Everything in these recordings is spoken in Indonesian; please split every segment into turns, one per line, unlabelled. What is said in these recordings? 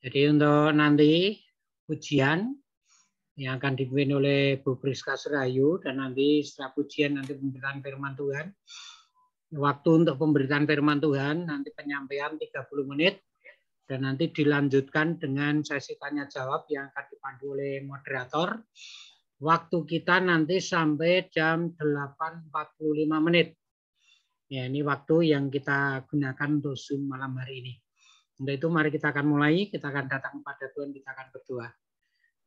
Jadi untuk nanti pujian yang akan dipimpin oleh Bu Priska Serayu, dan nanti setelah pujian nanti pemberitaan firman Tuhan. Waktu untuk pemberitaan firman Tuhan nanti penyampaian 30 menit dan nanti dilanjutkan dengan sesi tanya jawab yang akan dipandu oleh moderator. Waktu kita nanti sampai jam 8.45 menit. Ya, ini waktu yang kita gunakan untuk Zoom malam hari ini. Untuk itu mari kita akan mulai, kita akan datang kepada Tuhan, kita akan berdoa.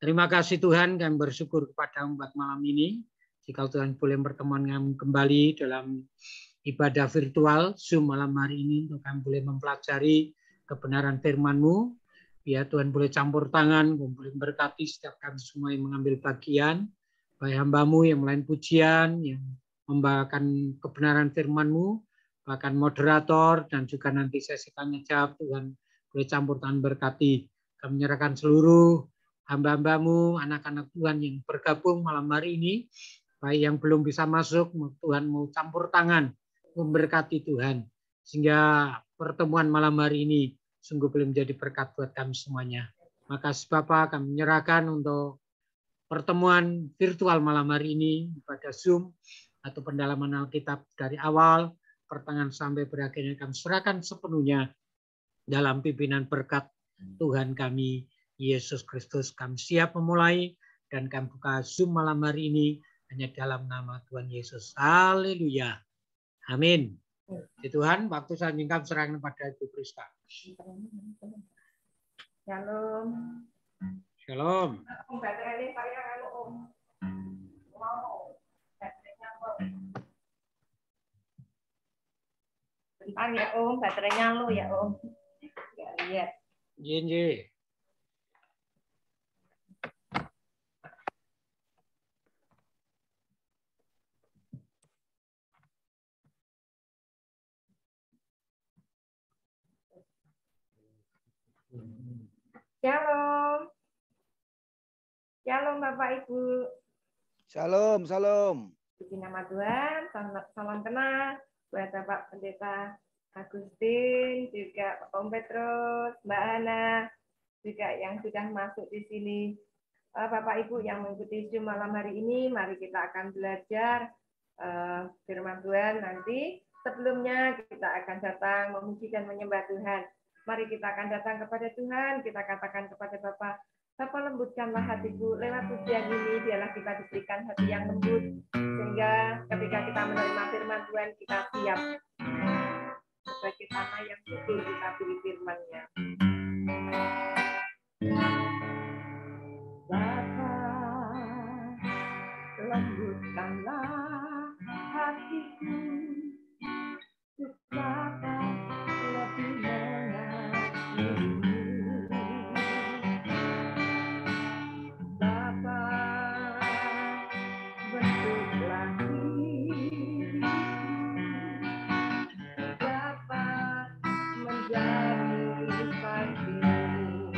Terima kasih Tuhan, kami bersyukur kepada buat malam ini. Jika Tuhan boleh pertemuan kami kembali dalam ibadah virtual Zoom malam hari ini, untuk kami boleh mempelajari kebenaran firman-Mu. Ya Tuhan boleh campur tangan, boleh berkati setiap kami semua yang mengambil bagian, baik hamba-Mu yang melayan pujian, yang membawakan kebenaran firman-Mu, bahkan moderator, dan juga nanti sesi tanya jawab. Tuhan boleh campur tangan berkati. Kami menyerahkan seluruh hamba-hamba-Mu, anak-anak Tuhan yang bergabung malam hari ini, baik yang belum bisa masuk, Tuhan mau campur tangan, memberkati Tuhan, sehingga pertemuan malam hari ini sungguh boleh menjadi berkat buat kami semuanya. Makasih Bapak, kami menyerahkan untuk pertemuan virtual malam hari ini pada Zoom atau pendalaman Alkitab dari awal pertengahan sampai berakhirnya, kami serahkan sepenuhnya dalam pimpinan berkat Tuhan kami Yesus Kristus. Kami siap memulai dan kami buka Zoom malam hari ini hanya dalam nama Tuhan Yesus. Haleluya. Amin. Di Tuhan, waktu saya singkat serahkan kepada Ibu Priska.
Shalom.
Shalom.
Bentar ya Om, baterainya lo ya Om. Nggak lihat.
Jinji.
Shalom. Shalom Bapak Ibu.
Shalom, shalom.
Puji nama Tuhan, salam kenal buat Bapak Pendeta Agustin, juga Om Petrus, Mbak Hana, juga yang sudah masuk di sini. Bapak Ibu yang mengikuti Zoom malam hari ini, mari kita akan belajar firman Tuhan nanti. Sebelumnya kita akan datang memuji dan menyembah Tuhan. Mari kita akan datang kepada Tuhan, kita katakan kepada Bapa lembutkanlah hatiku, lewat pujian ini biarlah kita diberikan hati yang lembut, sehingga ketika kita menerima firman Tuhan kita siap sebagai tanah yang subur kita beri firman-Nya. Bapa, lembutkanlah hatiku, supaya lebih mengasihimu. Bapa, bentuklah diriku dapat menjadi saksimu.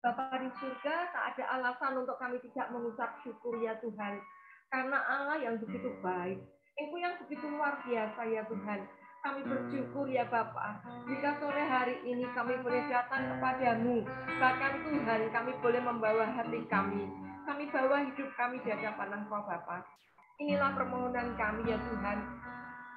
Bapa di surga, tak ada alasan untuk kami tidak mengucap syukur ya Tuhan. Karena Allah yang begitu baik, Engkau yang begitu luar biasa ya Tuhan. Kami bersyukur ya Bapa, jika sore hari ini kami boleh datang kepadamu. Bahkan Tuhan, kami boleh membawa hati kami bawa hidup kami di hadapan Engkau Bapa. Inilah permohonan kami ya Tuhan.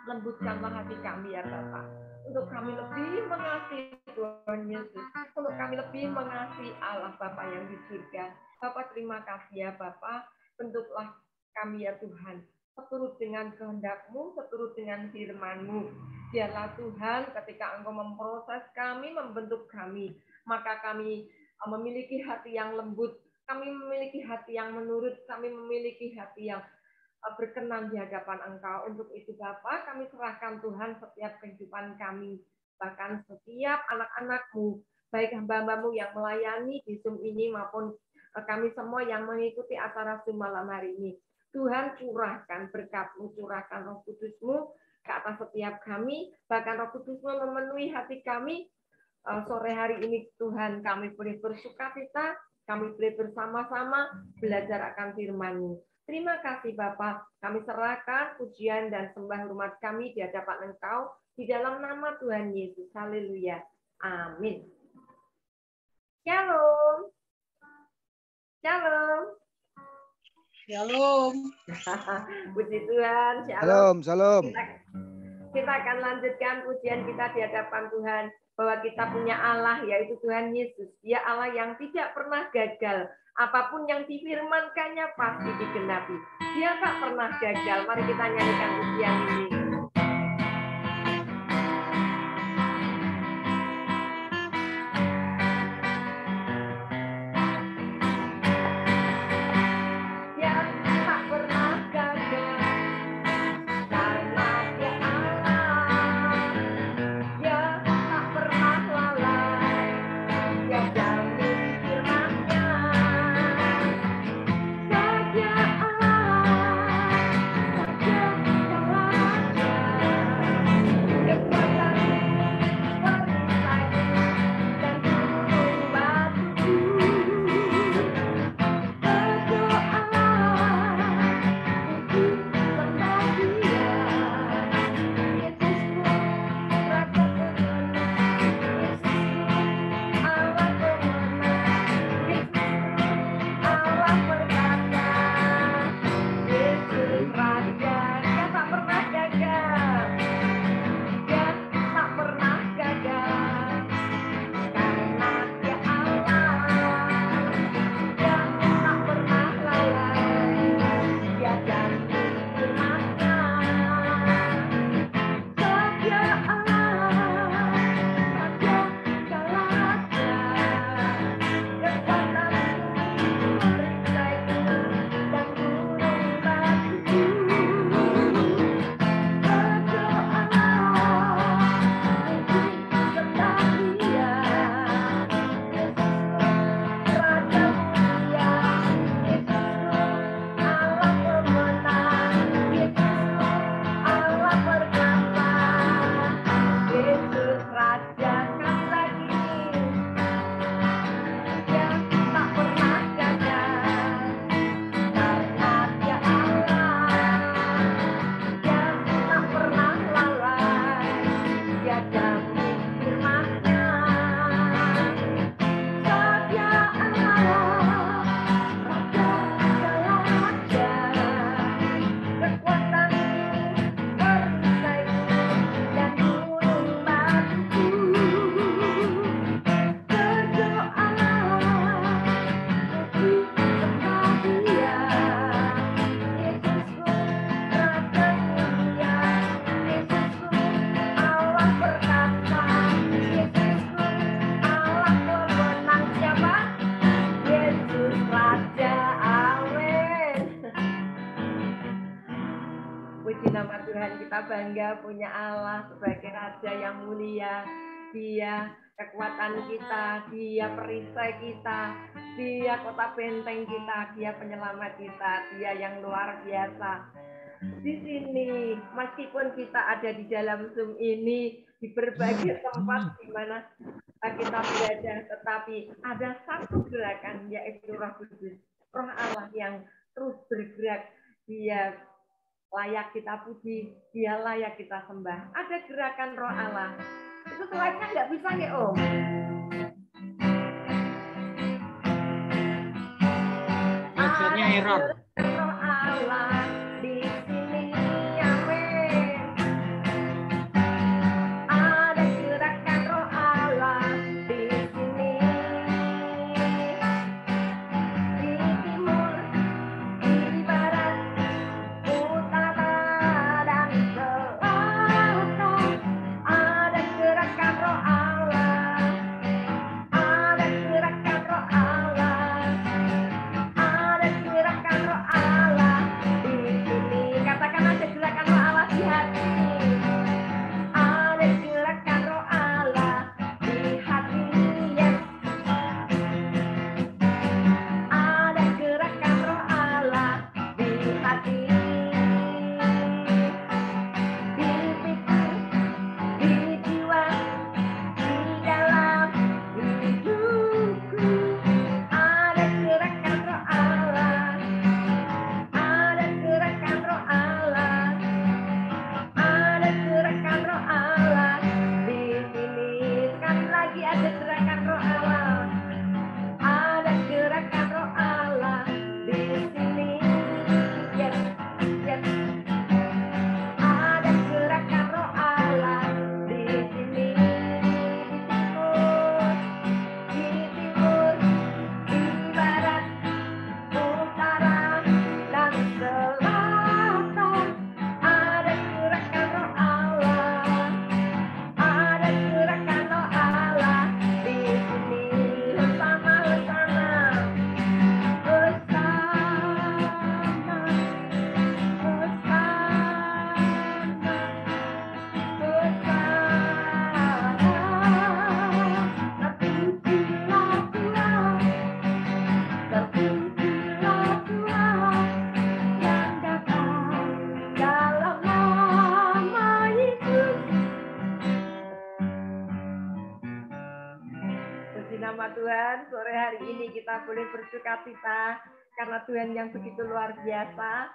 Lembutkanlah hati kami ya Bapa. Untuk kami lebih mengasihi Tuhan Yesus. Untuk kami lebih mengasihi Allah Bapa yang di surga. Bapa terima kasih ya Bapa. Bentuklah kami ya Tuhan. Seturut dengan kehendak-Mu, seturut dengan firman-Mu. Biarlah Tuhan ketika Engkau memproses kami, membentuk kami. Maka kami memiliki hati yang lembut. Kami memiliki hati yang menurut. Kami memiliki hati yang berkenan di hadapan Engkau. Untuk itu Bapa, kami serahkan Tuhan setiap kehidupan kami, bahkan setiap anak-anak-Mu, baik hamba-hamba-Mu yang melayani di Zoom ini maupun kami semua yang mengikuti acara Zoom malam hari ini. Tuhan curahkan berkat-Mu, curahkan Roh Kudus-Mu ke atas setiap kami, bahkan Roh Kudus-Mu memenuhi hati kami. Sore hari ini Tuhan kami boleh bersukacita, kami boleh bersama-sama belajar akan firman-Mu. Terima kasih Bapa, kami serahkan pujian dan sembah hormat kami di hadapan Engkau di dalam nama Tuhan Yesus. Haleluya. Amin. Shalom. Shalom.
Shalom.
Puji Tuhan.
Shalom, shalom.
Kita akan lanjutkan pujian kita di hadapan Tuhan, bahwa kita punya Allah, yaitu Tuhan Yesus. Dia Allah yang tidak pernah gagal. Apapun yang difirmankannya pasti digenapi. Dia tak pernah gagal. Mari kita nyanyikan pujian ini. Bangga punya Allah sebagai Raja yang mulia. Dia kekuatan kita, dia perisai kita, dia kota benteng kita, dia penyelamat kita, dia yang luar biasa. Di sini, meskipun kita ada di dalam Zoom ini, di berbagai tempat di mana kita belajar, tetapi ada satu gerakan yaitu Roh Kudus, Roh Allah yang terus bergerak. Dia layak kita puji, dia layak kita sembah. Ada gerakan Roh Allah. Itu slide-nya nggak bisa ya Om?
Websitenya error.
Roh Allah di sini, amin. Ada gerakan Roh Allah di sini. Di timur, di barat, utara dan selatan. Ada gerakan Roh Allah. Ada gerakan Roh Allah. Ada gerakan Roh Allah di sini. Katakan ada gerakan Roh Allah di hati. Ada gerakan Roh Allah di hati. Yes. Ada gerakan Roh Allah di hati. Di pikir, di jiwa, di dalam hidupku. Ada gerakan Roh Allah. Ada gerakan Roh Allah. Ada gerakan Roh Allah di sini. Sekali lagi ada gerakan Roh Allah. Ada gerakan Roh Allah di sini. Yes, yes. Ada gerakan Roh Allah di sini. Di timur, di barat, utara, dan selatan. Ada gerakan Roh Allah. Ada gerakan Roh Allah di sini. Bersama, bersama, bersama, terpujilah Tuhan yang datang dalam nama Yesus. Puji nama Tuhan, sore hari ini kita boleh bersukacita karena Tuhan yang begitu luar biasa.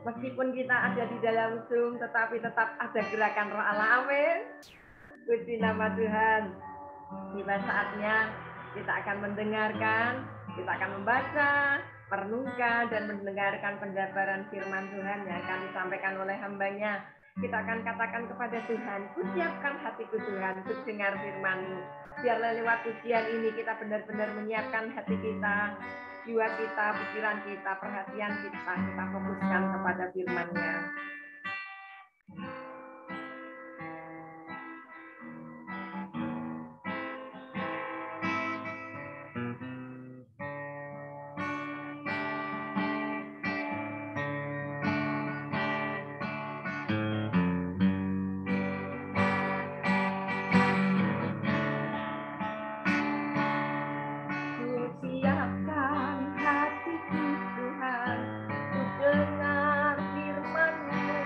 Meskipun kita ada di dalam Zoom, tetapi tetap ada gerakan Roh Allah. Amin. Puji nama Tuhan. Tiba saatnya kita akan mendengarkan, kita akan membaca, merenungkan, dan mendengarkan penjabaran firman Tuhan yang akan disampaikan oleh hamba-Nya. Kita akan katakan kepada Tuhan, "Kusiapkan hatiku Tuhan untuk dengar firman-Mu." Biarlah lewat ujian ini kita benar-benar menyiapkan hati kita, jiwa kita, pikiran kita, perhatian kita fokuskan kepada firman-Nya. Siapkan hatiku Tuhan untuk dengar firman-Mu.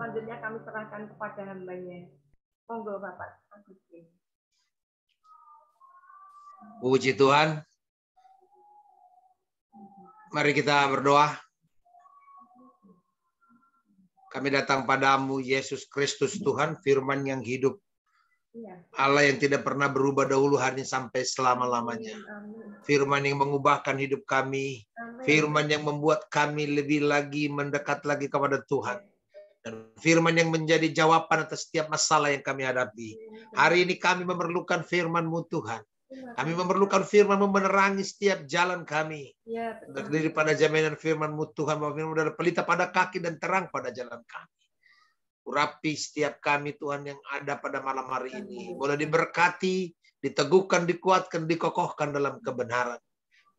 Selanjutnya kami serahkan kepada hambanya. Monggo Bapak Agustin.
Puji Tuhan. Mari kita berdoa. Kami datang padamu, Yesus Kristus Tuhan, firman yang hidup. Allah yang tidak pernah berubah dahulu hari ini sampai selama-lamanya. Firman yang mengubahkan hidup kami. Firman yang membuat kami lebih lagi mendekat lagi kepada Tuhan. Dan firman yang menjadi jawaban atas setiap masalah yang kami hadapi. Hari ini kami memerlukan firman-Mu Tuhan. Kami memerlukan firman-Mu menerangi setiap jalan kami. Terdiri pada jaminan firman-Mu Tuhan. Bahwa firman adalah pelita pada kaki dan terang pada jalan kami. Urapi setiap kami Tuhan yang ada pada malam hari ini. Boleh diberkati, diteguhkan, dikuatkan, dikokohkan dalam kebenaran.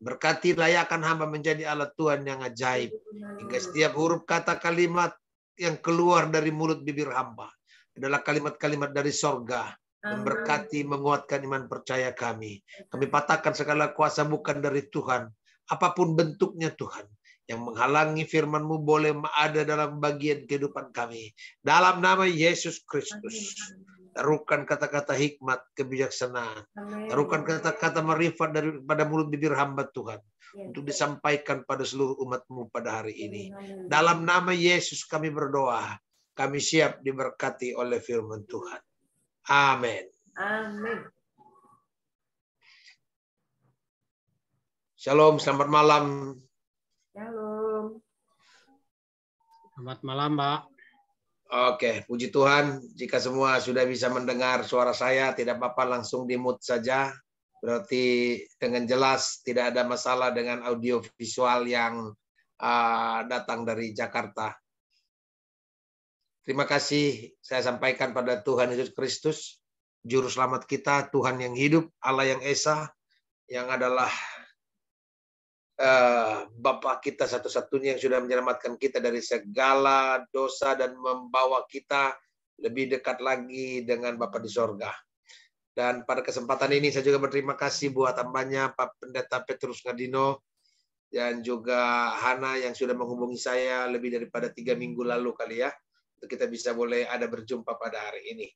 Berkati layakan hamba menjadi alat Tuhan yang ajaib. Hingga setiap huruf kata kalimat yang keluar dari mulut bibir hamba adalah kalimat-kalimat dari sorga. Memberkati, menguatkan iman percaya kami. Kami patahkan segala kuasa bukan dari Tuhan. Apapun bentuknya Tuhan. Yang menghalangi firman-Mu boleh ada dalam bagian kehidupan kami. Dalam nama Yesus Kristus. Taruhkan kata-kata hikmat, kebijaksanaan. Taruhkan kata-kata marifat daripada mulut bibir hamba Tuhan. Untuk disampaikan pada seluruh umat-Mu pada hari ini. Dalam nama Yesus kami berdoa. Kami siap diberkati oleh firman Tuhan. Amin.
Amin.
Shalom, selamat malam.
Shalom.
Selamat malam, Pak.
Oke, puji Tuhan. Jika semua sudah bisa mendengar suara saya, tidak apa-apa, langsung di-mute saja. Berarti dengan jelas tidak ada masalah dengan audio visual yang datang dari Jakarta. Terima kasih saya sampaikan pada Tuhan Yesus Kristus, Juru Selamat kita, Tuhan yang hidup, Allah yang Esa, yang adalah Bapa kita satu-satunya yang sudah menyelamatkan kita dari segala dosa dan membawa kita lebih dekat lagi dengan Bapa di sorga. Dan pada kesempatan ini saya juga berterima kasih buat hambanya Pak Pendeta Petrus Ngadino dan juga Hana yang sudah menghubungi saya lebih daripada 3 minggu lalu kali ya. Untuk kita bisa boleh ada berjumpa pada hari ini.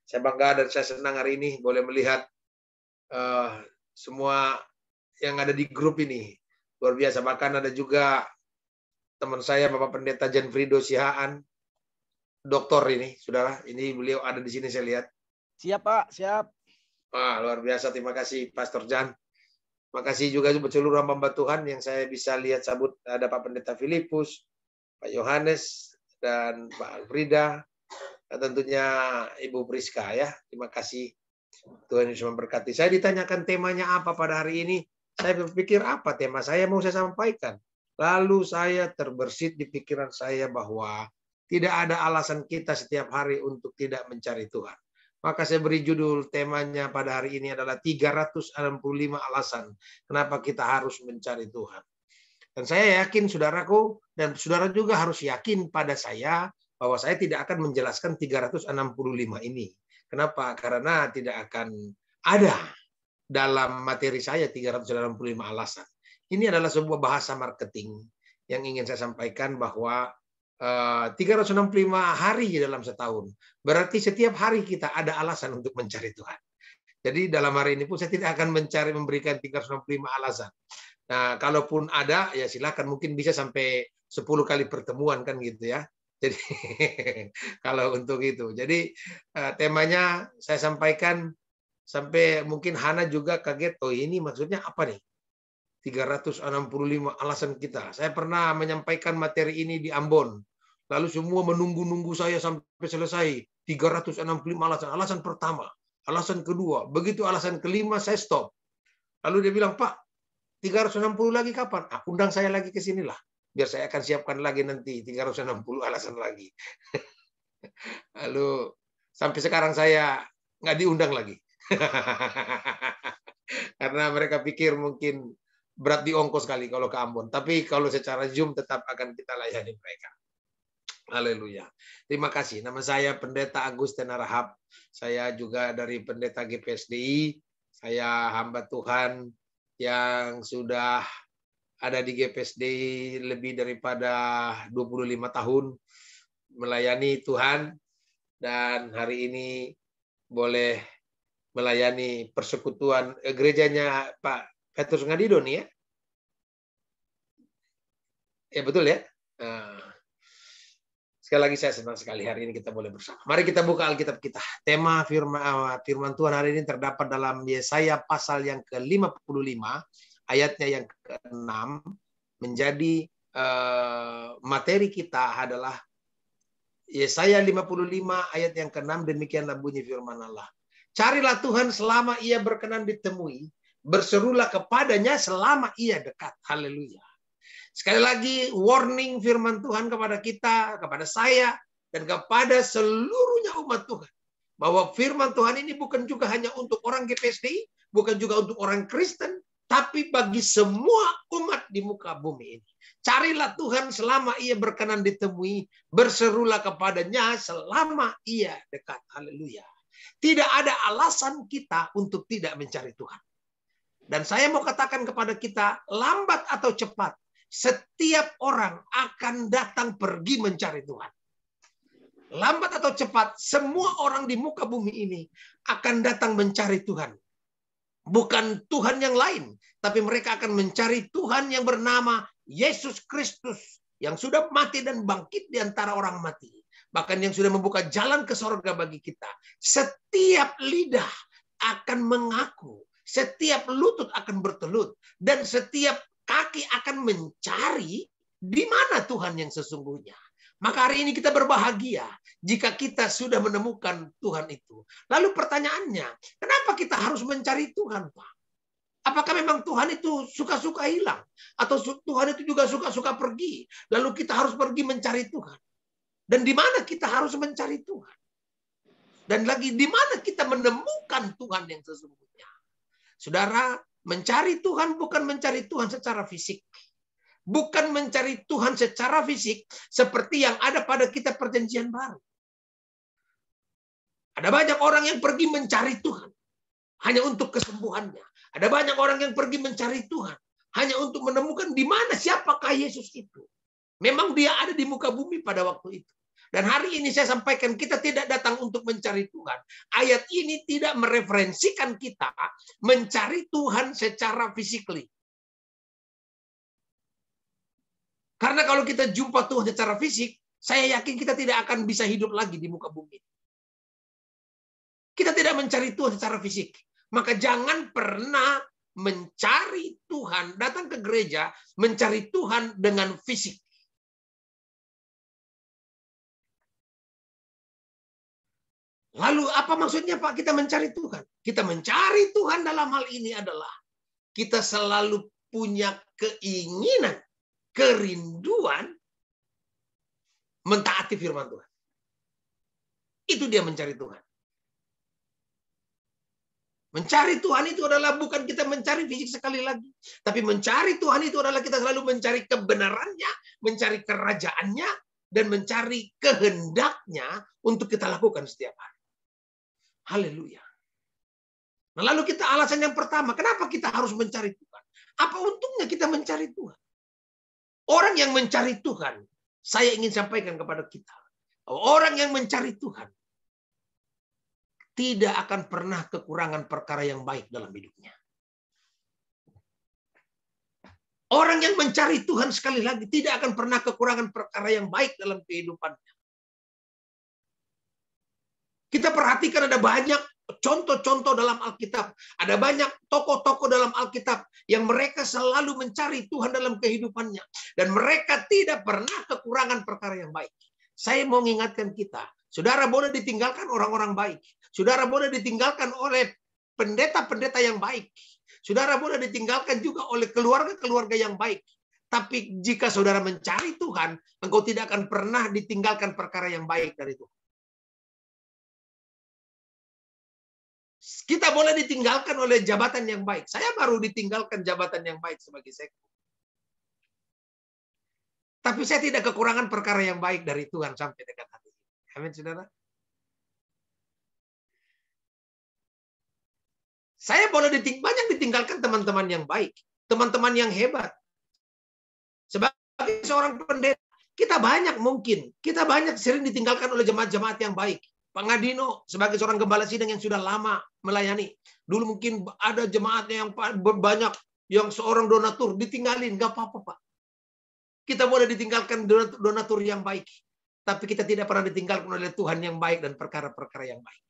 Saya bangga dan saya senang hari ini boleh melihat semua yang ada di grup ini. Luar biasa. Bahkan ada juga teman saya Bapak Pendeta Janfrido Sihaan, doktor ini, saudara. Ini beliau ada di sini saya lihat.
Siap Pak, siap.
Wah, luar biasa. Terima kasih Pastor Jan. Terima kasih juga buat seluruh hamba Tuhan yang saya bisa lihat sabut. Ada Pak Pendeta Filipus, Pak Yohanes, dan Pak Alfrida. Dan tentunya Ibu Priska ya. Terima kasih. Tuhan Yesus memberkati. Saya ditanyakan temanya apa pada hari ini. Saya berpikir apa tema saya mau saya sampaikan. Lalu saya terbersit di pikiran saya bahwa tidak ada alasan kita setiap hari untuk tidak mencari Tuhan. Maka saya beri judul temanya pada hari ini adalah 365 alasan kenapa kita harus mencari Tuhan. Dan saya yakin saudaraku dan saudara juga harus yakin pada saya bahwa saya tidak akan menjelaskan 365 ini. Kenapa? Karena tidak akan ada dalam materi saya 365 alasan. Ini adalah sebuah bahasa marketing yang ingin saya sampaikan bahwa 365 hari dalam setahun. Berarti setiap hari kita ada alasan untuk mencari Tuhan. Jadi dalam hari ini pun saya tidak akan memberikan 365 alasan. Nah, kalaupun ada, ya silakan, mungkin bisa sampai 10 kali pertemuan kan gitu ya. Jadi kalau untuk itu. Jadi temanya saya sampaikan sampai mungkin Hana juga kaget, oh ini maksudnya apa nih? 365 alasan kita. Saya pernah menyampaikan materi ini di Ambon. Lalu semua menunggu-nunggu saya sampai selesai. 365 alasan. Alasan pertama, alasan kedua. Begitu alasan kelima saya stop. Lalu dia bilang, Pak, 360 lagi kapan? Undang saya lagi ke sinilah. Biar saya akan siapkan lagi nanti 360 alasan lagi. Lalu sampai sekarang saya nggak diundang lagi. Karena mereka pikir mungkin berat di ongkos kali kalau ke Ambon. Tapi kalau secara Zoom tetap akan kita layani mereka. Haleluya. Terima kasih. Nama saya Pendeta Agus Tenarahap. Saya juga dari Pendeta GPSDI. Saya hamba Tuhan yang sudah ada di GPSDI lebih daripada 25 tahun melayani Tuhan. Dan hari ini boleh melayani persekutuan gerejanya Pak Petrus Ngadido nih ya. Ya betul ya. Sekali lagi saya senang sekali hari ini kita boleh bersama. Mari kita buka Alkitab kita. Tema firman Tuhan hari ini terdapat dalam Yesaya pasal yang ke-55, ayatnya yang ke-6. Menjadi materi kita adalah Yesaya 55 ayat yang ke-6, demikianlah bunyi firman Allah. Carilah Tuhan selama ia berkenan ditemui. Berserulah kepadanya selama ia dekat. Haleluya. Sekali lagi warning firman Tuhan kepada kita, kepada saya, dan kepada seluruhnya umat Tuhan. Bahwa firman Tuhan ini bukan juga hanya untuk orang GPSDI, bukan juga untuk orang Kristen, tapi bagi semua umat di muka bumi ini. Carilah Tuhan selama ia berkenan ditemui, berserulah kepadanya selama ia dekat. Haleluya. Tidak ada alasan kita untuk tidak mencari Tuhan. Dan saya mau katakan kepada kita, lambat atau cepat, setiap orang akan datang pergi mencari Tuhan. Lambat atau cepat, semua orang di muka bumi ini akan datang mencari Tuhan. Bukan Tuhan yang lain, tapi mereka akan mencari Tuhan yang bernama Yesus Kristus, yang sudah mati dan bangkit di antara orang mati. Bahkan yang sudah membuka jalan ke sorga bagi kita. Setiap lidah akan mengaku. Setiap lutut akan bertelut. Dan setiap kaki akan mencari di mana Tuhan yang sesungguhnya. Maka hari ini kita berbahagia jika kita sudah menemukan Tuhan itu. Lalu pertanyaannya, kenapa kita harus mencari Tuhan, Pak? Apakah memang Tuhan itu suka-suka hilang? Atau Tuhan itu juga suka-suka pergi? Lalu kita harus pergi mencari Tuhan. Dan di mana kita harus mencari Tuhan? Dan lagi di mana kita menemukan Tuhan yang sesungguhnya? Saudara, mencari Tuhan bukan mencari Tuhan secara fisik. Bukan mencari Tuhan secara fisik seperti yang ada pada kitab Perjanjian Baru. Ada banyak orang yang pergi mencari Tuhan hanya untuk kesembuhannya. Ada banyak orang yang pergi mencari Tuhan hanya untuk menemukan di mana siapakah Yesus itu. Memang dia ada di muka bumi pada waktu itu. Dan hari ini saya sampaikan kita tidak datang untuk mencari Tuhan. Ayat ini tidak mereferensikan kita mencari Tuhan secara physically. Karena kalau kita jumpa Tuhan secara fisik, saya yakin kita tidak akan bisa hidup lagi di muka bumi. Kita tidak mencari Tuhan secara fisik. Maka jangan pernah mencari Tuhan, datang ke gereja, mencari Tuhan dengan fisik. Lalu apa maksudnya Pak kita mencari Tuhan? Kita mencari Tuhan dalam hal ini adalah kita selalu punya keinginan, kerinduan mentaati firman Tuhan. Itu dia mencari Tuhan. Mencari Tuhan itu adalah bukan kita mencari fisik sekali lagi. Tapi mencari Tuhan itu adalah kita selalu mencari kebenarannya, mencari kerajaannya, dan mencari kehendaknya untuk kita lakukan setiap hari. Haleluya. Nah, lalu kita alasan yang pertama, kenapa kita harus mencari Tuhan? Apa untungnya kita mencari Tuhan? Orang yang mencari Tuhan, saya ingin sampaikan kepada kita, orang yang mencari Tuhan tidak akan pernah kekurangan perkara yang baik dalam hidupnya. Orang yang mencari Tuhan sekali lagi tidak akan pernah kekurangan perkara yang baik dalam kehidupannya. Kita perhatikan ada banyak contoh-contoh dalam Alkitab. Ada banyak tokoh-tokoh dalam Alkitab yang mereka selalu mencari Tuhan dalam kehidupannya. Dan mereka tidak pernah kekurangan perkara yang baik. Saya mau mengingatkan kita, saudara boleh ditinggalkan orang-orang baik. Saudara boleh ditinggalkan oleh pendeta-pendeta yang baik. Saudara boleh ditinggalkan juga oleh keluarga-keluarga yang baik. Tapi jika saudara mencari Tuhan, engkau tidak akan pernah ditinggalkan perkara yang baik dari Tuhan. Kita boleh ditinggalkan oleh jabatan yang baik. Saya baru ditinggalkan jabatan yang baik sebagai sektor. Tapi saya tidak kekurangan perkara yang baik dari Tuhan sampai dekat hati. Amin, saudara. Saya boleh banyak ditinggalkan teman-teman yang baik. Teman-teman yang hebat. Sebagai seorang pendeta, kita banyak sering ditinggalkan oleh jemaat-jemaat yang baik. Pak Ngadino sebagai seorang gembala sidang yang sudah lama melayani. Dulu mungkin ada jemaatnya yang banyak, yang seorang donatur ditinggalin. Gak apa-apa, Pak. Kita boleh ditinggalkan donatur yang baik. Tapi kita tidak pernah ditinggalkan oleh Tuhan yang baik dan perkara-perkara yang baik.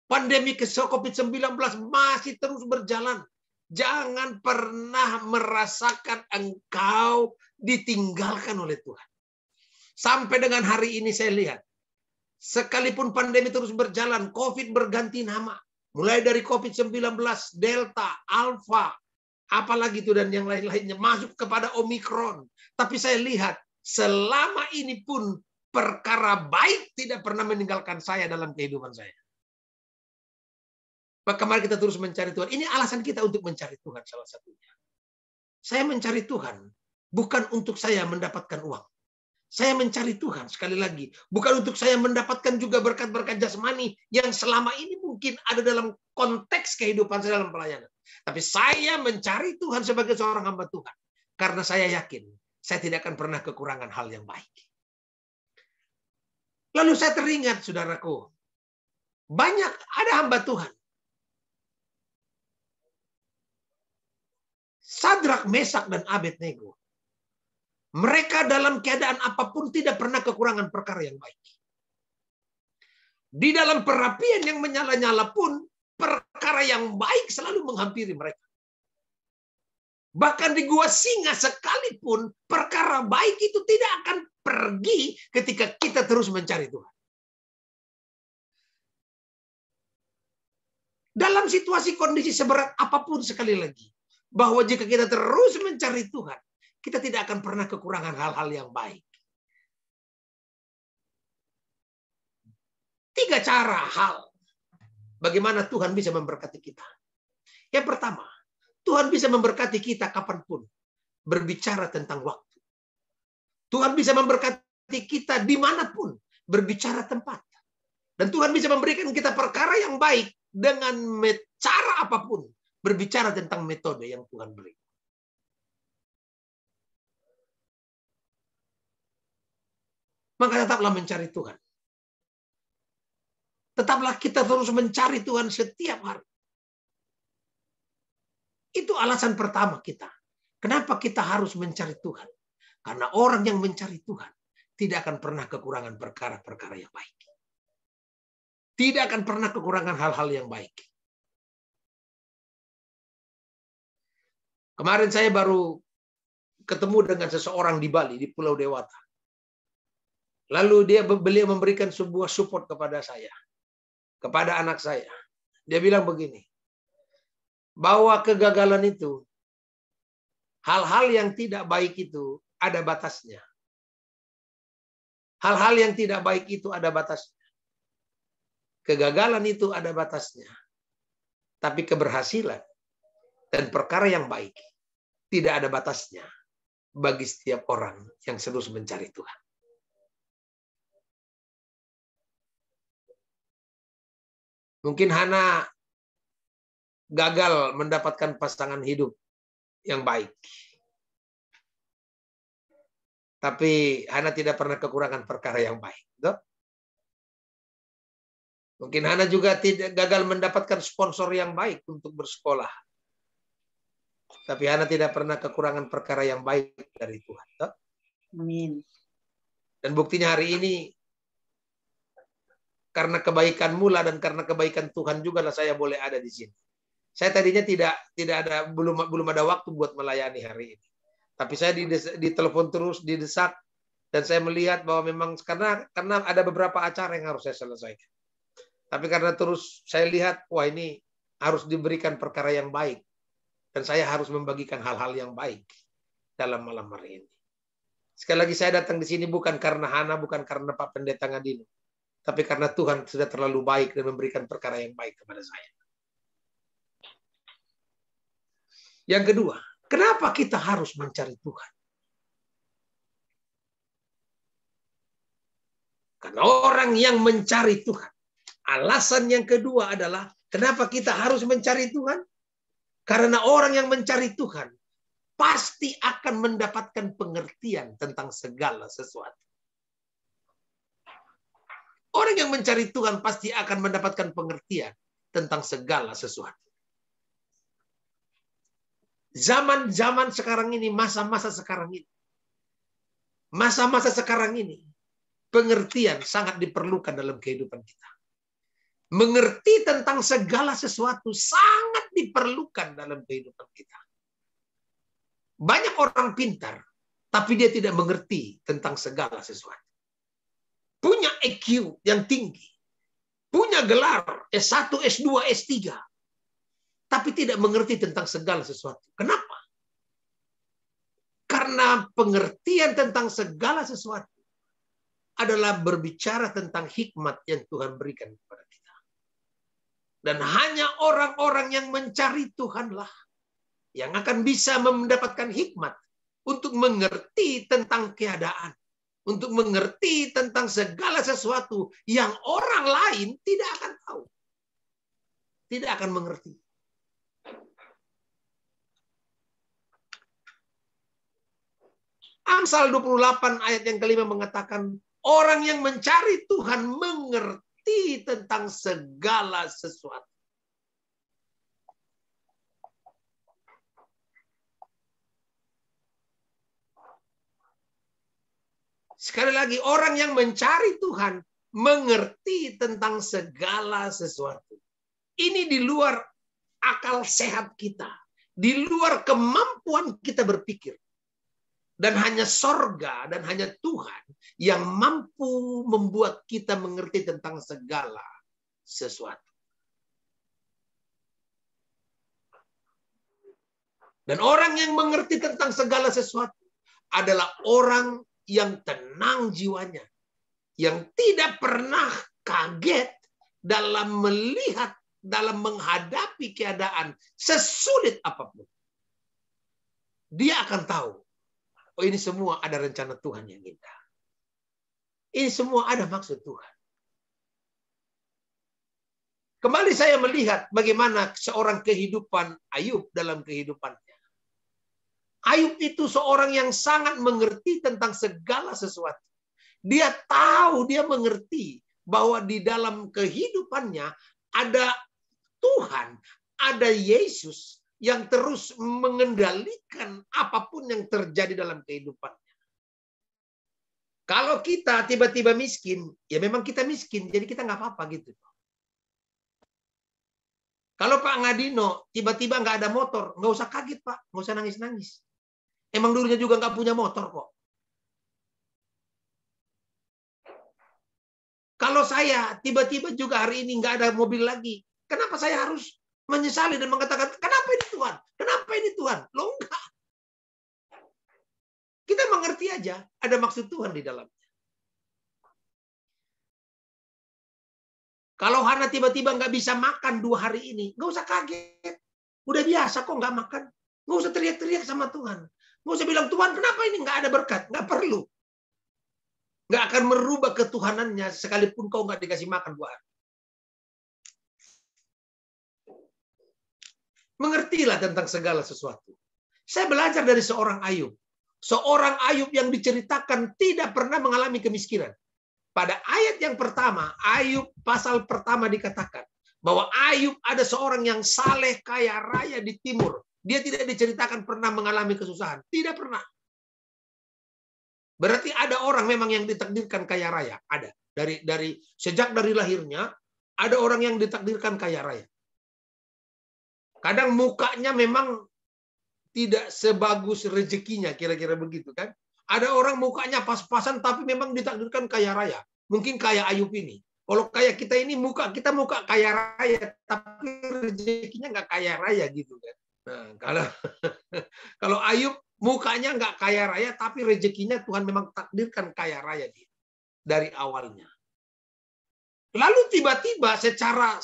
Pandemi COVID-19 masih terus berjalan. Jangan pernah merasakan engkau ditinggalkan oleh Tuhan. Sampai dengan hari ini saya lihat, sekalipun pandemi terus berjalan, COVID berganti nama. Mulai dari COVID-19, Delta, Alpha, apalagi itu dan yang lain-lainnya, masuk kepada Omikron. Tapi saya lihat, selama ini pun perkara baik tidak pernah meninggalkan saya dalam kehidupan saya. Maka mari kita terus mencari Tuhan. Ini alasan kita untuk mencari Tuhan salah satunya. Saya mencari Tuhan bukan untuk saya mendapatkan uang. Saya mencari Tuhan sekali lagi. Bukan untuk saya mendapatkan juga berkat-berkat jasmani yang selama ini mungkin ada dalam konteks kehidupan saya dalam pelayanan. Tapi saya mencari Tuhan sebagai seorang hamba Tuhan. Karena saya yakin saya tidak akan pernah kekurangan hal yang baik. Lalu saya teringat, saudaraku. Banyak ada hamba Tuhan. Sadrak, Mesak, dan Abednego. Mereka dalam keadaan apapun tidak pernah kekurangan perkara yang baik. Di dalam perapian yang menyala-nyala pun, perkara yang baik selalu menghampiri mereka. Bahkan di gua singa sekalipun, perkara baik itu tidak akan pergi ketika kita terus mencari Tuhan. Dalam situasi kondisi seberat apapun sekali lagi, bahwa jika kita terus mencari Tuhan, kita tidak akan pernah kekurangan hal-hal yang baik. 3 hal bagaimana Tuhan bisa memberkati kita. Yang pertama, Tuhan bisa memberkati kita kapanpun. Berbicara tentang waktu. Tuhan bisa memberkati kita dimanapun. Berbicara tempat. Dan Tuhan bisa memberikan kita perkara yang baik dengan cara apapun. Berbicara tentang metode yang Tuhan beri. Maka tetaplah mencari Tuhan. Tetaplah kita terus mencari Tuhan setiap hari. Itu alasan pertama kita. Kenapa kita harus mencari Tuhan? Karena orang yang mencari Tuhan tidak akan pernah kekurangan perkara-perkara yang baik. Tidak akan pernah kekurangan hal-hal yang baik. Kemarin saya baru ketemu dengan seseorang di Bali, di Pulau Dewata. Lalu beliau memberikan sebuah support kepada saya, kepada anak saya. Dia bilang begini, bahwa kegagalan itu, hal-hal yang tidak baik itu ada batasnya. Hal-hal yang tidak baik itu ada batasnya. Kegagalan itu ada batasnya. Tapi keberhasilan dan perkara yang baik tidak ada batasnya bagi setiap orang yang terus mencari Tuhan. Mungkin Hana gagal mendapatkan pasangan hidup yang baik. Tapi Hana tidak pernah kekurangan perkara yang baik. Betul? Mungkin Hana juga tidak gagal mendapatkan sponsor yang baik untuk bersekolah. Tapi Hana tidak pernah kekurangan perkara yang baik dari Tuhan. Betul?
Amin.
Dan buktinya hari ini, karena kebaikan mula dan karena kebaikan Tuhan juga lah saya boleh ada di sini. Saya tadinya belum ada waktu buat melayani hari ini. Tapi saya ditelepon terus, didesak, dan saya melihat bahwa memang karena ada beberapa acara yang harus saya selesaikan. Tapi karena terus saya lihat, wah ini harus diberikan perkara yang baik. Dan saya harus membagikan hal-hal yang baik dalam malam hari ini. Sekali lagi saya datang di sini bukan karena Hana, bukan karena Pak Pendeta Ngadino. Tapi karena Tuhan sudah terlalu baik dan memberikan perkara yang baik kepada saya. Yang kedua, kenapa kita harus mencari Tuhan? Karena orang yang mencari Tuhan. Alasan yang kedua adalah, kenapa kita harus mencari Tuhan? Karena orang yang mencari Tuhan pasti akan mendapatkan pengertian tentang segala sesuatu. Orang yang mencari Tuhan pasti akan mendapatkan pengertian tentang segala sesuatu. Zaman-zaman sekarang ini, masa-masa sekarang ini, pengertian sangat diperlukan dalam kehidupan kita. Mengerti tentang segala sesuatu sangat diperlukan dalam kehidupan kita. Banyak orang pintar, tapi dia tidak mengerti tentang segala sesuatu. Punya IQ yang tinggi, punya gelar S1, S2, S3, tapi tidak mengerti tentang segala sesuatu. Kenapa? Karena pengertian tentang segala sesuatu adalah berbicara tentang hikmat yang Tuhan berikan kepada kita. Dan hanya orang-orang yang mencari Tuhanlah yang akan bisa mendapatkan hikmat untuk mengerti tentang keadaan. Untuk mengerti tentang segala sesuatu yang orang lain tidak akan tahu. Tidak akan mengerti. Amsal 28 ayat yang kelima mengatakan, orang yang mencari Tuhan mengerti tentang segala sesuatu. Sekali lagi, orang yang mencari Tuhan mengerti tentang segala sesuatu. Ini di luar akal sehat kita. Di luar kemampuan kita berpikir. Dan hanya sorga dan hanya Tuhan yang mampu membuat kita mengerti tentang segala sesuatu. Dan orang yang mengerti tentang segala sesuatu adalah orang yang tenang jiwanya, yang tidak pernah kaget dalam melihat, dalam menghadapi keadaan sesulit apapun. Dia akan tahu, oh ini semua ada rencana Tuhan yang indah. Ini semua ada maksud Tuhan. Kembali saya melihat bagaimana seorang kehidupan Ayub dalam kehidupannya. Ayub itu seorang yang sangat mengerti tentang segala sesuatu. Dia tahu, dia mengerti bahwa di dalam kehidupannya ada Tuhan, ada Yesus yang terus mengendalikan apapun yang terjadi dalam kehidupannya. Kalau kita tiba-tiba miskin, ya memang kita miskin, jadi kita nggak apa-apa gitu. Kalau Pak Ngadino tiba-tiba nggak ada motor, nggak usah kaget Pak, nggak usah nangis-nangis. Emang dulunya juga nggak punya motor kok. Kalau saya tiba-tiba juga hari ini nggak ada mobil lagi, kenapa saya harus menyesali dan mengatakan, kenapa ini Tuhan? Kenapa ini Tuhan? Loh enggak. Kita mengerti aja, ada maksud Tuhan di dalamnya. Kalau Hana tiba-tiba nggak bisa makan 2 hari ini, nggak usah kaget. Udah biasa kok nggak makan. Nggak usah teriak-teriak sama Tuhan. Nggak usah bilang, Tuhan kenapa ini nggak ada berkat? Nggak perlu. Nggak akan merubah ketuhanannya sekalipun kau nggak dikasih makan 2 hari. Mengertilah tentang segala sesuatu. Saya belajar dari seorang Ayub. Seorang Ayub yang diceritakan tidak pernah mengalami kemiskinan. Pada ayat yang pertama, Ayub pasal pertama dikatakan bahwa Ayub ada seorang yang saleh kaya raya di timur. Dia tidak diceritakan pernah mengalami kesusahan. Tidak pernah. Berarti ada orang memang yang ditakdirkan kaya raya. Ada. Sejak dari lahirnya, ada orang yang ditakdirkan kaya raya. Kadang mukanya memang tidak sebagus rezekinya, kira-kira begitu kan. Ada orang mukanya pas-pasan tapi memang ditakdirkan kaya raya. Mungkin kayak Ayub ini. Kalau kayak kita ini kita muka kaya raya tapi rezekinya nggak kaya raya gitu kan. Nah, kalau Ayub mukanya nggak kaya raya tapi rezekinya Tuhan memang takdirkan kaya raya dia dari awalnya. Lalu tiba-tiba secara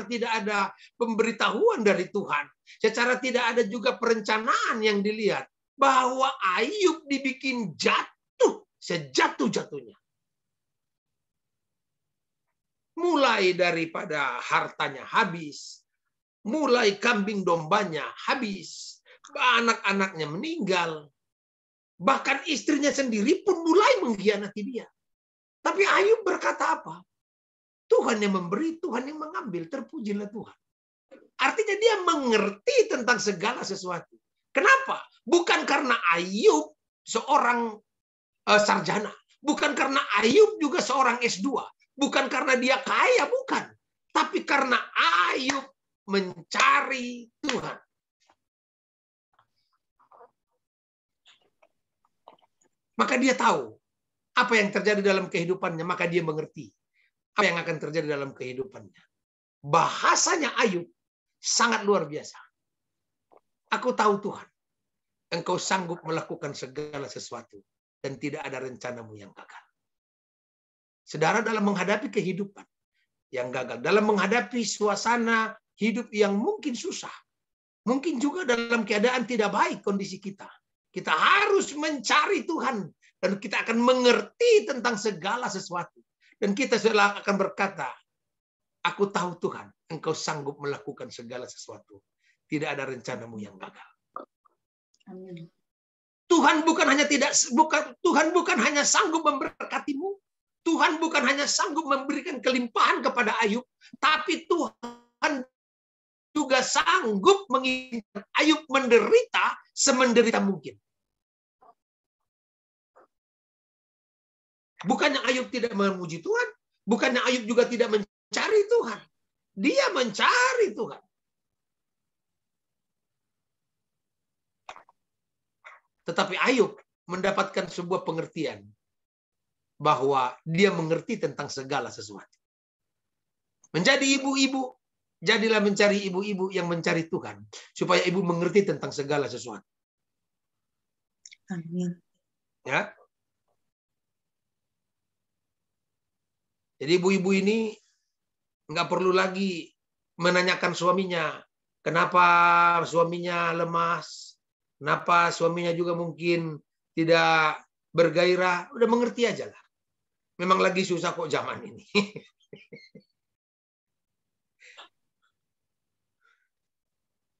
tidak ada pemberitahuan dari Tuhan, secara tidak ada juga perencanaan yang dilihat bahwa Ayub dibikin jatuh sejatuh-jatuhnya. Mulai daripada hartanya habis, mulai kambing dombanya habis, anak-anaknya meninggal, bahkan istrinya sendiri pun mulai mengkhianati dia. Tapi Ayub berkata apa? Tuhan yang memberi, Tuhan yang mengambil. Terpujilah Tuhan. Artinya dia mengerti tentang segala sesuatu. Kenapa? Bukan karena Ayub seorang sarjana. Bukan karena Ayub juga seorang S2. Bukan karena dia kaya, bukan. Tapi karena Ayub mencari Tuhan. Maka dia tahu apa yang terjadi dalam kehidupannya, maka dia mengerti apa yang akan terjadi dalam kehidupannya. Bahasanya Ayub sangat luar biasa. Aku tahu Tuhan, Engkau sanggup melakukan segala sesuatu dan tidak ada rencanamu yang gagal. Saudara, dalam menghadapi kehidupan yang gagal, dalam menghadapi suasana hidup yang mungkin susah, mungkin juga dalam keadaan tidak baik kondisi kita harus mencari Tuhan. Dan kita akan mengerti tentang segala sesuatu. Dan kita akan berkata, aku tahu Tuhan, Engkau sanggup melakukan segala sesuatu. Tidak ada rencanamu yang gagal.
Amin.
Tuhan bukan hanya sanggup memberkatimu. Tuhan bukan hanya sanggup memberikan kelimpahan kepada Ayub. Tapi Tuhan juga sanggup menginginkan Ayub menderita semenderita mungkin. Bukannya Ayub tidak memuji Tuhan. Bukannya Ayub juga tidak mencari Tuhan. Dia mencari Tuhan. Tetapi Ayub mendapatkan sebuah pengertian bahwa dia mengerti tentang segala sesuatu. Menjadi ibu-ibu, jadilah mencari ibu-ibu yang mencari Tuhan. Supaya ibu mengerti tentang segala sesuatu.
Amin.
Ya. Jadi ibu-ibu ini nggak perlu lagi menanyakan suaminya, kenapa suaminya lemas, kenapa suaminya juga mungkin tidak bergairah. Udah mengerti aja lah. Memang lagi susah kok zaman ini.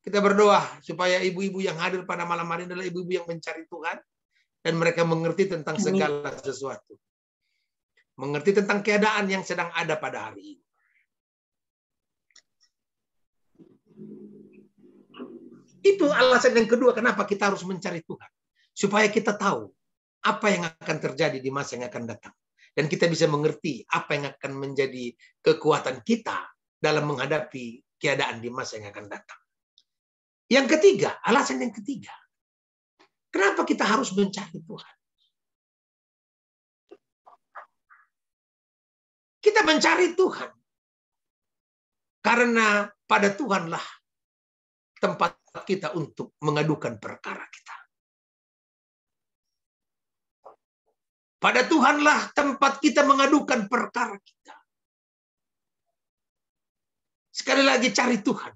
Kita berdoa supaya ibu-ibu yang hadir pada malam hari ini adalah ibu-ibu yang mencari Tuhan dan mereka mengerti tentang segala sesuatu. Mengerti tentang keadaan yang sedang ada pada hari ini. Itu alasan yang kedua kenapa kita harus mencari Tuhan. Supaya kita tahu apa yang akan terjadi di masa yang akan datang. Dan kita bisa mengerti apa yang akan menjadi kekuatan kita dalam menghadapi keadaan di masa yang akan datang. Yang ketiga, alasan yang ketiga. Kenapa kita harus mencari Tuhan? Kita mencari Tuhan karena pada Tuhanlah tempat kita untuk mengadukan perkara kita. Pada Tuhanlah tempat kita mengadukan perkara kita. Sekali lagi cari Tuhan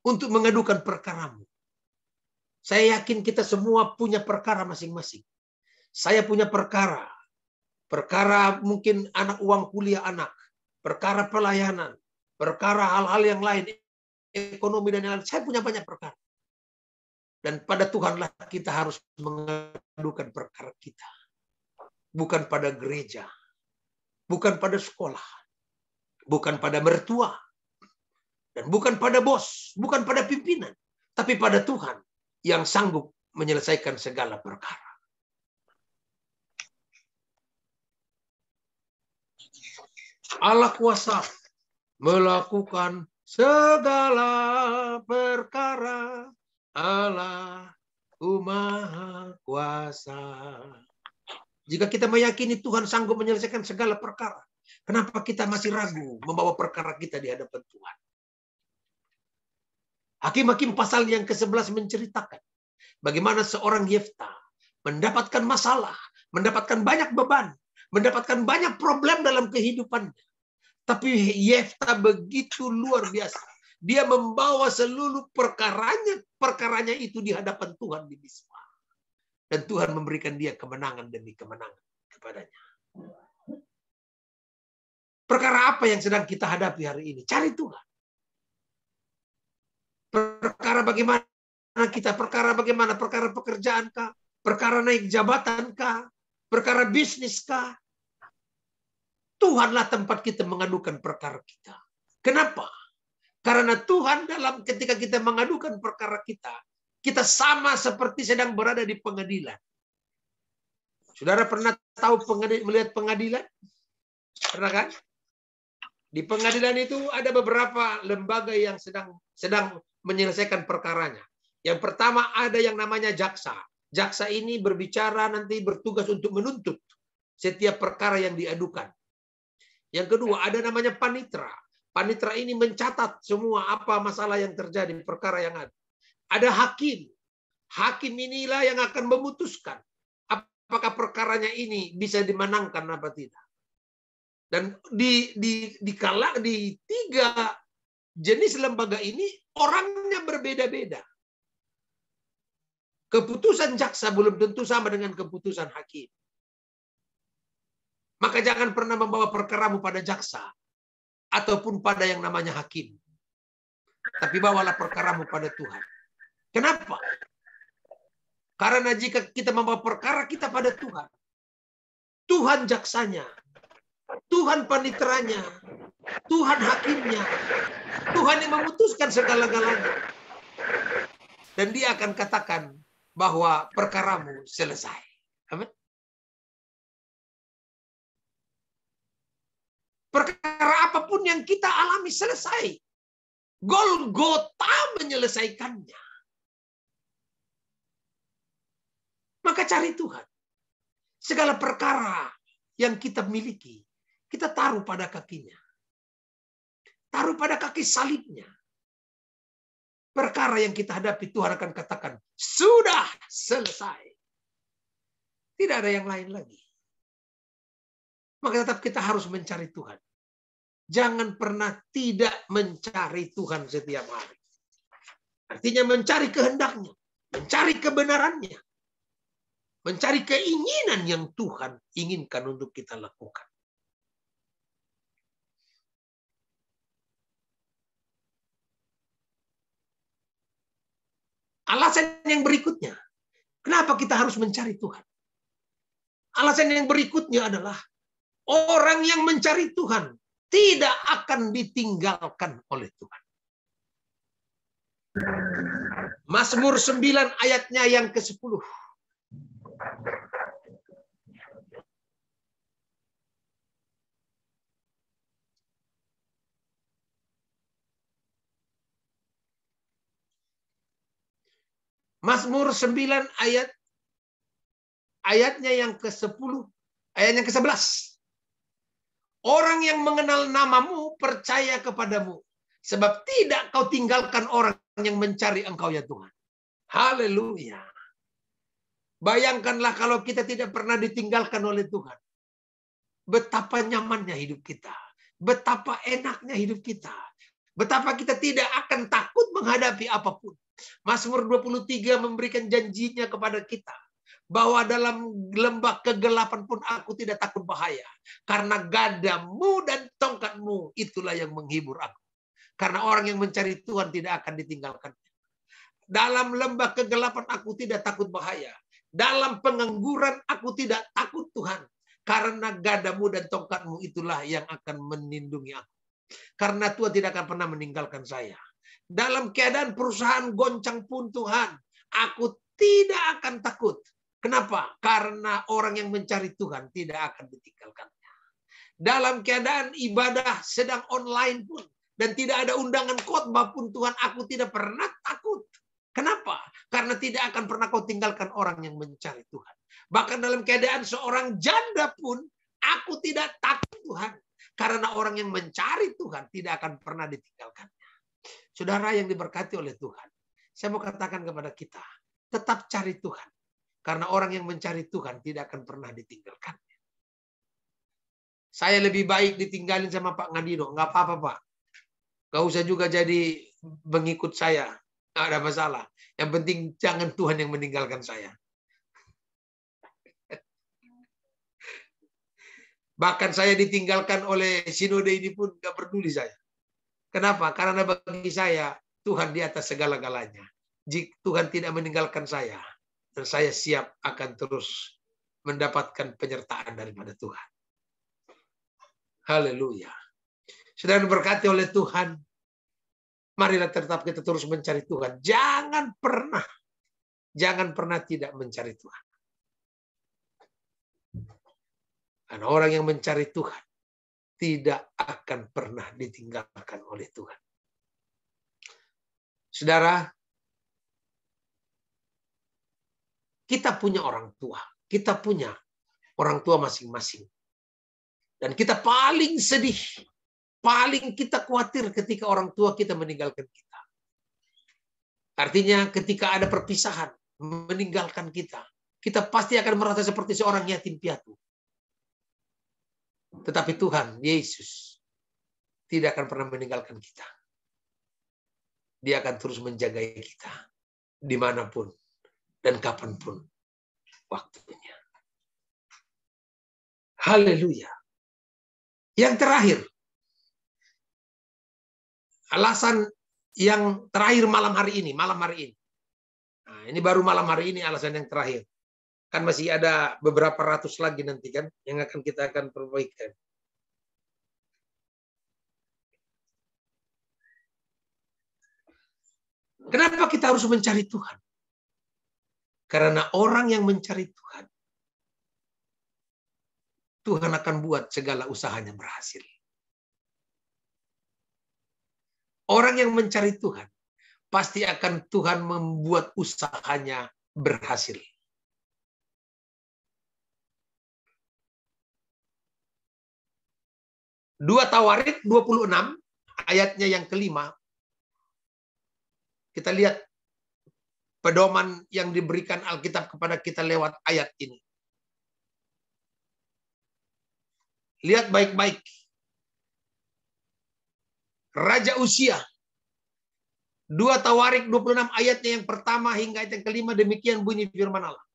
untuk mengadukan perkaramu. Saya yakin kita semua punya perkara masing-masing. Saya punya perkara mungkin anak uang kuliah anak, perkara pelayanan, perkara hal-hal yang lain, ekonomi dan lain-lain. Saya punya banyak perkara. Dan pada Tuhanlah kita harus mengadukan perkara kita. Bukan pada gereja. Bukan pada sekolah. Bukan pada mertua. Dan bukan pada bos. Bukan pada pimpinan. Tapi pada Tuhan yang sanggup menyelesaikan segala perkara. Allah kuasa melakukan segala perkara. Allah Maha Kuasa. Jika kita meyakini Tuhan sanggup menyelesaikan segala perkara, kenapa kita masih ragu membawa perkara kita di hadapan Tuhan? Hakim-Hakim pasal yang ke-11 menceritakan bagaimana seorang Yefta mendapatkan masalah, mendapatkan banyak beban, mendapatkan banyak problem dalam kehidupannya. Tapi Yefta begitu luar biasa. Dia membawa seluruh perkaranya itu di hadapan Tuhan di Mispa. Dan Tuhan memberikan dia kemenangan demi kemenangan kepadanya. Perkara apa yang sedang kita hadapi hari ini? Cari Tuhan. Perkara bagaimana kita? Perkara bagaimana? Perkara pekerjaan kah? Perkara naik jabatan kah? Perkara bisnis kah? Tuhanlah tempat kita mengadukan perkara kita. Kenapa? Karena Tuhan ketika kita mengadukan perkara kita, kita sama seperti sedang berada di pengadilan. Saudara pernah tahu melihat pengadilan? Pernah kan? Di pengadilan itu ada beberapa lembaga yang sedang menyelesaikan perkaranya. Yang pertama ada yang namanya jaksa. Jaksa ini berbicara nanti bertugas untuk menuntut setiap perkara yang diadukan. Yang kedua, ada namanya panitra. Panitra ini mencatat semua apa masalah yang terjadi, perkara yang ada. Ada hakim. Hakim inilah yang akan memutuskan apakah perkaranya ini bisa dimenangkan apa tidak. Dan di tiga jenis lembaga ini orangnya berbeda-beda. Keputusan jaksa belum tentu sama dengan keputusan hakim. Maka jangan pernah membawa perkaramu pada jaksa ataupun pada yang namanya hakim. Tapi bawalah perkaramu pada Tuhan. Kenapa? Karena jika kita membawa perkara kita pada Tuhan, Tuhan jaksanya, Tuhan panitranya, Tuhan hakimnya, Tuhan yang memutuskan segala-galanya. Dan dia akan katakan bahwa perkaramu selesai. Amin. Perkara apapun yang kita alami selesai. Golgota menyelesaikannya. Maka cari Tuhan. Segala perkara yang kita miliki, kita taruh pada kakinya. Taruh pada kaki salibnya. Perkara yang kita hadapi, Tuhan akan katakan, sudah selesai. Tidak ada yang lain lagi. Maka tetap kita harus mencari Tuhan. Jangan pernah tidak mencari Tuhan setiap hari. Artinya mencari kehendaknya, mencari kebenarannya, mencari keinginan yang Tuhan inginkan untuk kita lakukan. Alasan yang berikutnya, kenapa kita harus mencari Tuhan? Alasan yang berikutnya adalah orang yang mencari Tuhan tidak akan ditinggalkan oleh Tuhan. Mazmur 9 ayatnya yang ke-10. Mazmur 9 ayatnya yang ke-10, ayatnya ke-11. Orang yang mengenal namamu percaya kepadamu. Sebab tidak kau tinggalkan orang yang mencari engkau ya Tuhan. Haleluya. Bayangkanlah kalau kita tidak pernah ditinggalkan oleh Tuhan. Betapa nyamannya hidup kita. Betapa enaknya hidup kita. Betapa kita tidak akan takut menghadapi apapun. Mazmur 23 memberikan janjinya kepada kita. Bahwa dalam lembah kegelapan pun aku tidak takut bahaya. Karena gadamu dan tongkatmu itulah yang menghibur aku. Karena orang yang mencari Tuhan tidak akan ditinggalkan. Dalam lembah kegelapan aku tidak takut bahaya. Dalam pengangguran aku tidak takut Tuhan. Karena gadamu dan tongkatmu itulah yang akan melindungi aku. Karena Tuhan tidak akan pernah meninggalkan saya. Dalam keadaan perusahaan goncang pun Tuhan, aku tidak akan takut. Kenapa? Karena orang yang mencari Tuhan tidak akan ditinggalkannya. Dalam keadaan ibadah sedang online pun, dan tidak ada undangan khotbah pun Tuhan, aku tidak pernah takut. Kenapa? Karena tidak akan pernah kau tinggalkan orang yang mencari Tuhan. Bahkan dalam keadaan seorang janda pun, aku tidak takut Tuhan. Karena orang yang mencari Tuhan tidak akan pernah ditinggalkannya. Saudara yang diberkati oleh Tuhan, saya mau katakan kepada kita, tetap cari Tuhan. Karena orang yang mencari Tuhan tidak akan pernah ditinggalkannya. Saya lebih baik ditinggalin sama Pak Ngadino. Nggak apa-apa, Pak. Nggak usah juga jadi pengikut saya. Nggak ada masalah. Yang penting jangan Tuhan yang meninggalkan saya. Bahkan saya ditinggalkan oleh sinode ini pun nggak peduli saya. Kenapa? Karena bagi saya Tuhan di atas segala-galanya. Jika Tuhan tidak meninggalkan saya, dan saya siap akan terus mendapatkan penyertaan daripada Tuhan. Haleluya. Saudara diberkati oleh Tuhan. Marilah tetap kita terus mencari Tuhan. Jangan pernah tidak mencari Tuhan. Karena orang yang mencari Tuhan tidak akan pernah ditinggalkan oleh Tuhan. Saudara, kita punya orang tua. Kita punya orang tua masing-masing. Dan kita paling sedih, paling kita khawatir ketika orang tua kita meninggalkan kita. Artinya ketika ada perpisahan, meninggalkan kita, kita pasti akan merasa seperti seorang yatim piatu. Tetapi Tuhan, Yesus, tidak akan pernah meninggalkan kita. Dia akan terus menjaga kita, dimanapun dan kapanpun waktunya. Haleluya. Yang terakhir, alasan yang terakhir malam hari ini. Nah, ini baru malam hari ini alasan yang terakhir. Kan masih ada beberapa ratus lagi nanti kan yang kita akan perbaikan. Kenapa kita harus mencari Tuhan? Karena orang yang mencari Tuhan, Tuhan akan buat segala usahanya berhasil. Orang yang mencari Tuhan, pasti akan Tuhan membuat usahanya berhasil. Dua Tawarik 26 ayatnya yang kelima. Kita lihat pedoman yang diberikan Alkitab kepada kita lewat ayat ini. Lihat baik-baik. Raja Uzia. 2 Tawarik 26 ayatnya yang pertama hingga ayat yang kelima, demikian bunyi firman Allah.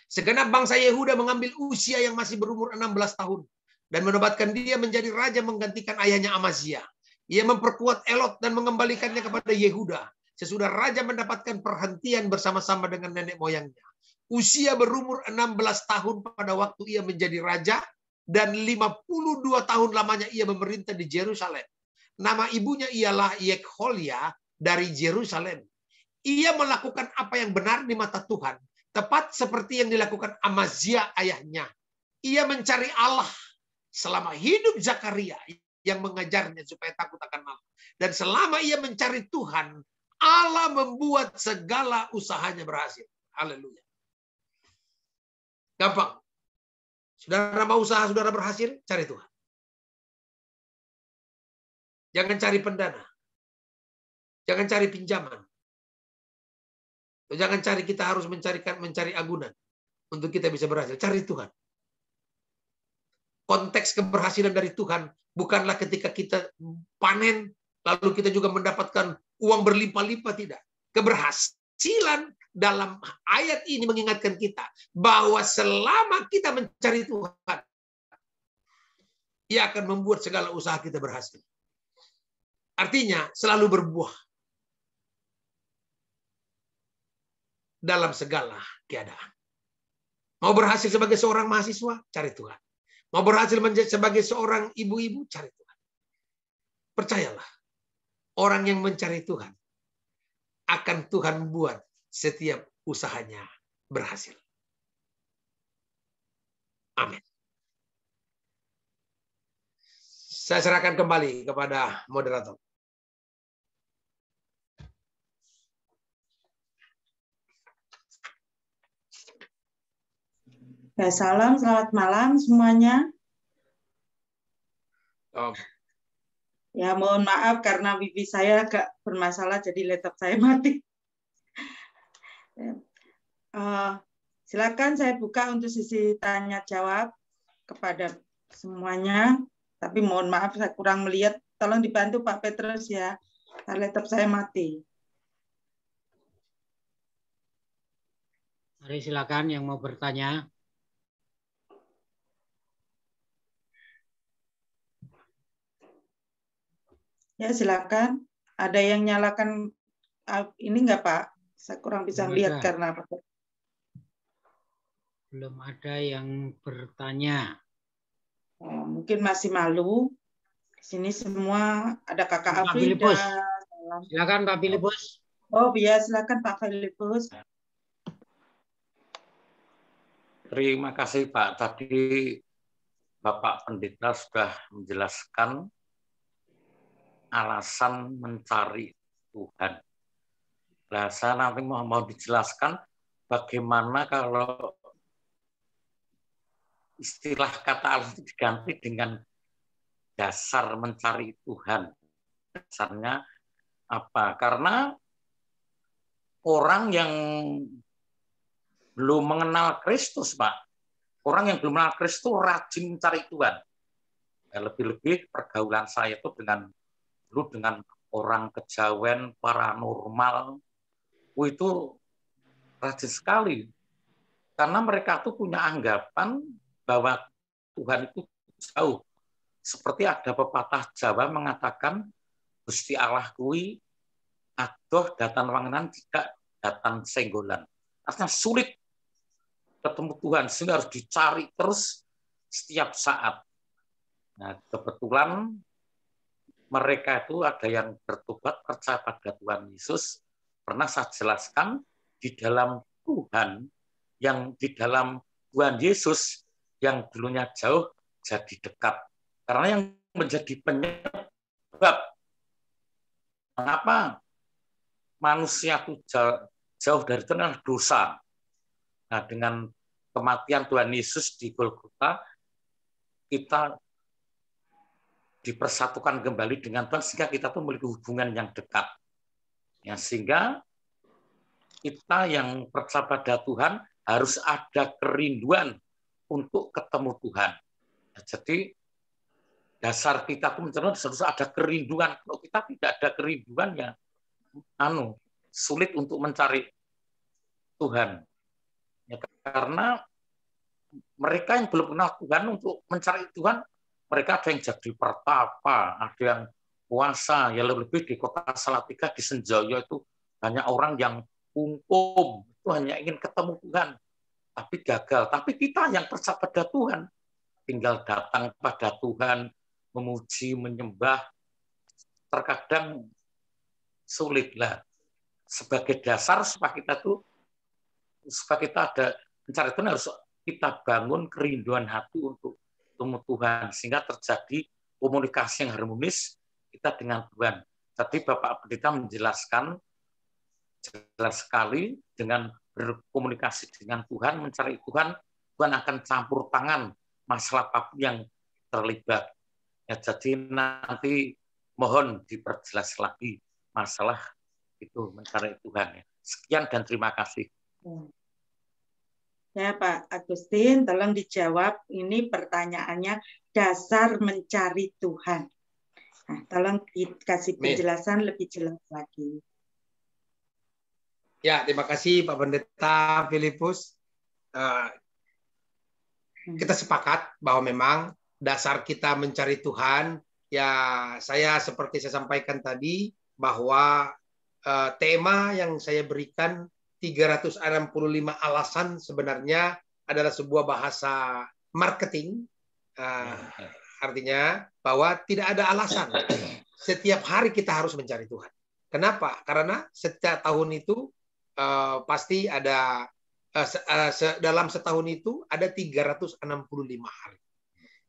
Segenap bangsa Yehuda mengambil Uzia yang masih berumur 16 tahun dan menobatkan dia menjadi raja menggantikan ayahnya Amazia. Ia memperkuat Elot dan mengembalikannya kepada Yehuda sesudah raja mendapatkan perhentian bersama-sama dengan nenek moyangnya. Uzia berumur 16 tahun pada waktu ia menjadi raja dan 52 tahun lamanya ia memerintah di Yerusalem. Nama ibunya ialah Yekholia dari Yerusalem. Ia melakukan apa yang benar di mata Tuhan, tepat seperti yang dilakukan Amazia ayahnya. Ia mencari Allah selama hidup Zakaria yang mengajarnya supaya takut akan Allah. Dan selama ia mencari Tuhan, Allah membuat segala usahanya berhasil. Haleluya. Gampang. Saudara mau usaha saudara berhasil, cari Tuhan. Jangan cari pendana. Jangan cari pinjaman. Jangan cari kita harus mencari agunan untuk kita bisa berhasil. Cari Tuhan. Konteks keberhasilan dari Tuhan bukanlah ketika kita panen lalu kita juga mendapatkan uang berlimpah-limpah, tidak. Keberhasilan dalam ayat ini mengingatkan kita bahwa selama kita mencari Tuhan, ia akan membuat segala usaha kita berhasil. Artinya selalu berbuah dalam segala keadaan. Mau berhasil sebagai seorang mahasiswa, cari Tuhan. Mau berhasil menjadi sebagai seorang ibu-ibu, cari Tuhan. Percayalah, orang yang mencari Tuhan, akan Tuhan buat setiap usahanya berhasil. Amin. Saya serahkan kembali kepada moderator.
Ya, salam, selamat malam semuanya. Ya, mohon maaf karena wifi saya agak bermasalah, jadi laptop saya mati. Silakan saya buka untuk sesi tanya jawab kepada semuanya. Tapi mohon maaf saya kurang melihat. Tolong dibantu Pak Petrus ya. Laptop saya mati.
Mari silakan yang mau bertanya.
Ya, silakan. Ada yang nyalakan ini enggak, Pak? Saya kurang bisa melihat karena apa?
Belum ada yang bertanya.
Mungkin masih malu. Di sini semua ada Kakak Afrida.
Silakan Pak Filipus.
Oh, iya, silakan Pak Filipus.
Terima kasih Pak. Tadi Bapak Pendeta sudah menjelaskan alasan mencari Tuhan. Nah, saya nanti mau dijelaskan bagaimana kalau istilah kata Allah itu diganti dengan dasar mencari Tuhan. Dasarnya apa? Karena orang yang belum mengenal Kristus, Pak, orang yang belum mengenal Kristus rajin mencari Tuhan. Ya, lebih-lebih pergaulan saya itu dengan orang kejawen, paranormal, itu rajin sekali. Karena mereka tuh punya anggapan bahwa Tuhan itu jauh. Seperti ada pepatah Jawa mengatakan, Gusti Allah kui adoh datan wangenan tidak datan senggolan. Artinya sulit ketemu Tuhan, sehingga harus dicari terus setiap saat. Nah, kebetulan mereka itu ada yang bertobat percaya pada Tuhan Yesus. Pernah saya jelaskan di dalam Tuhan, yang di dalam Tuhan Yesus yang dulunya jauh jadi dekat. Karena yang menjadi penyebab mengapa manusia itu jauh dari Tuhan adalah dosa. Nah, dengan kematian Tuhan Yesus di Golgota, kita dipersatukan kembali dengan Tuhan sehingga kita tuh memiliki hubungan yang dekat. Ya, sehingga kita yang percaya pada Tuhan harus ada kerinduan untuk ketemu Tuhan. Ya, jadi dasar kita tuh mencari harus ada kerinduan. Kalau kita tidak ada kerinduan ya sulit untuk mencari Tuhan. Ya, karena mereka yang belum kenal Tuhan untuk mencari Tuhan, mereka ada yang jadi pertapa, ada yang puasa, ya lebih di kota Salatiga di Senjaya itu banyak orang yang kungkum, itu hanya ingin ketemu Tuhan, tapi gagal. Tapi kita yang percaya pada Tuhan, tinggal datang pada Tuhan, memuji, menyembah, terkadang sulitlah. Sebagai dasar supaya kita ada mencari Tuhan, harus kita bangun kerinduan hati untuk ketemu Tuhan, sehingga terjadi komunikasi yang harmonis kita dengan Tuhan. Tadi Bapak Pendeta menjelaskan jelas sekali, dengan berkomunikasi dengan Tuhan, mencari Tuhan, Tuhan akan campur tangan masalah apapun yang terlibat. Ya, jadi nanti mohon diperjelas lagi masalah itu mencari Tuhan. Sekian dan terima kasih.
Ya Pak Agustin, tolong dijawab. Ini pertanyaannya dasar mencari Tuhan. Nah, tolong dikasih penjelasan lebih jelas lagi.
Ya, terima kasih Pak Pendeta Filipus. Kita sepakat bahwa memang dasar kita mencari Tuhan, ya saya seperti saya sampaikan tadi bahwa tema yang saya berikan 365 alasan sebenarnya adalah sebuah bahasa marketing. Artinya bahwa tidak ada alasan. Setiap hari kita harus mencari Tuhan. Kenapa? Karena setiap tahun itu pasti ada dalam setahun itu ada 365 hari.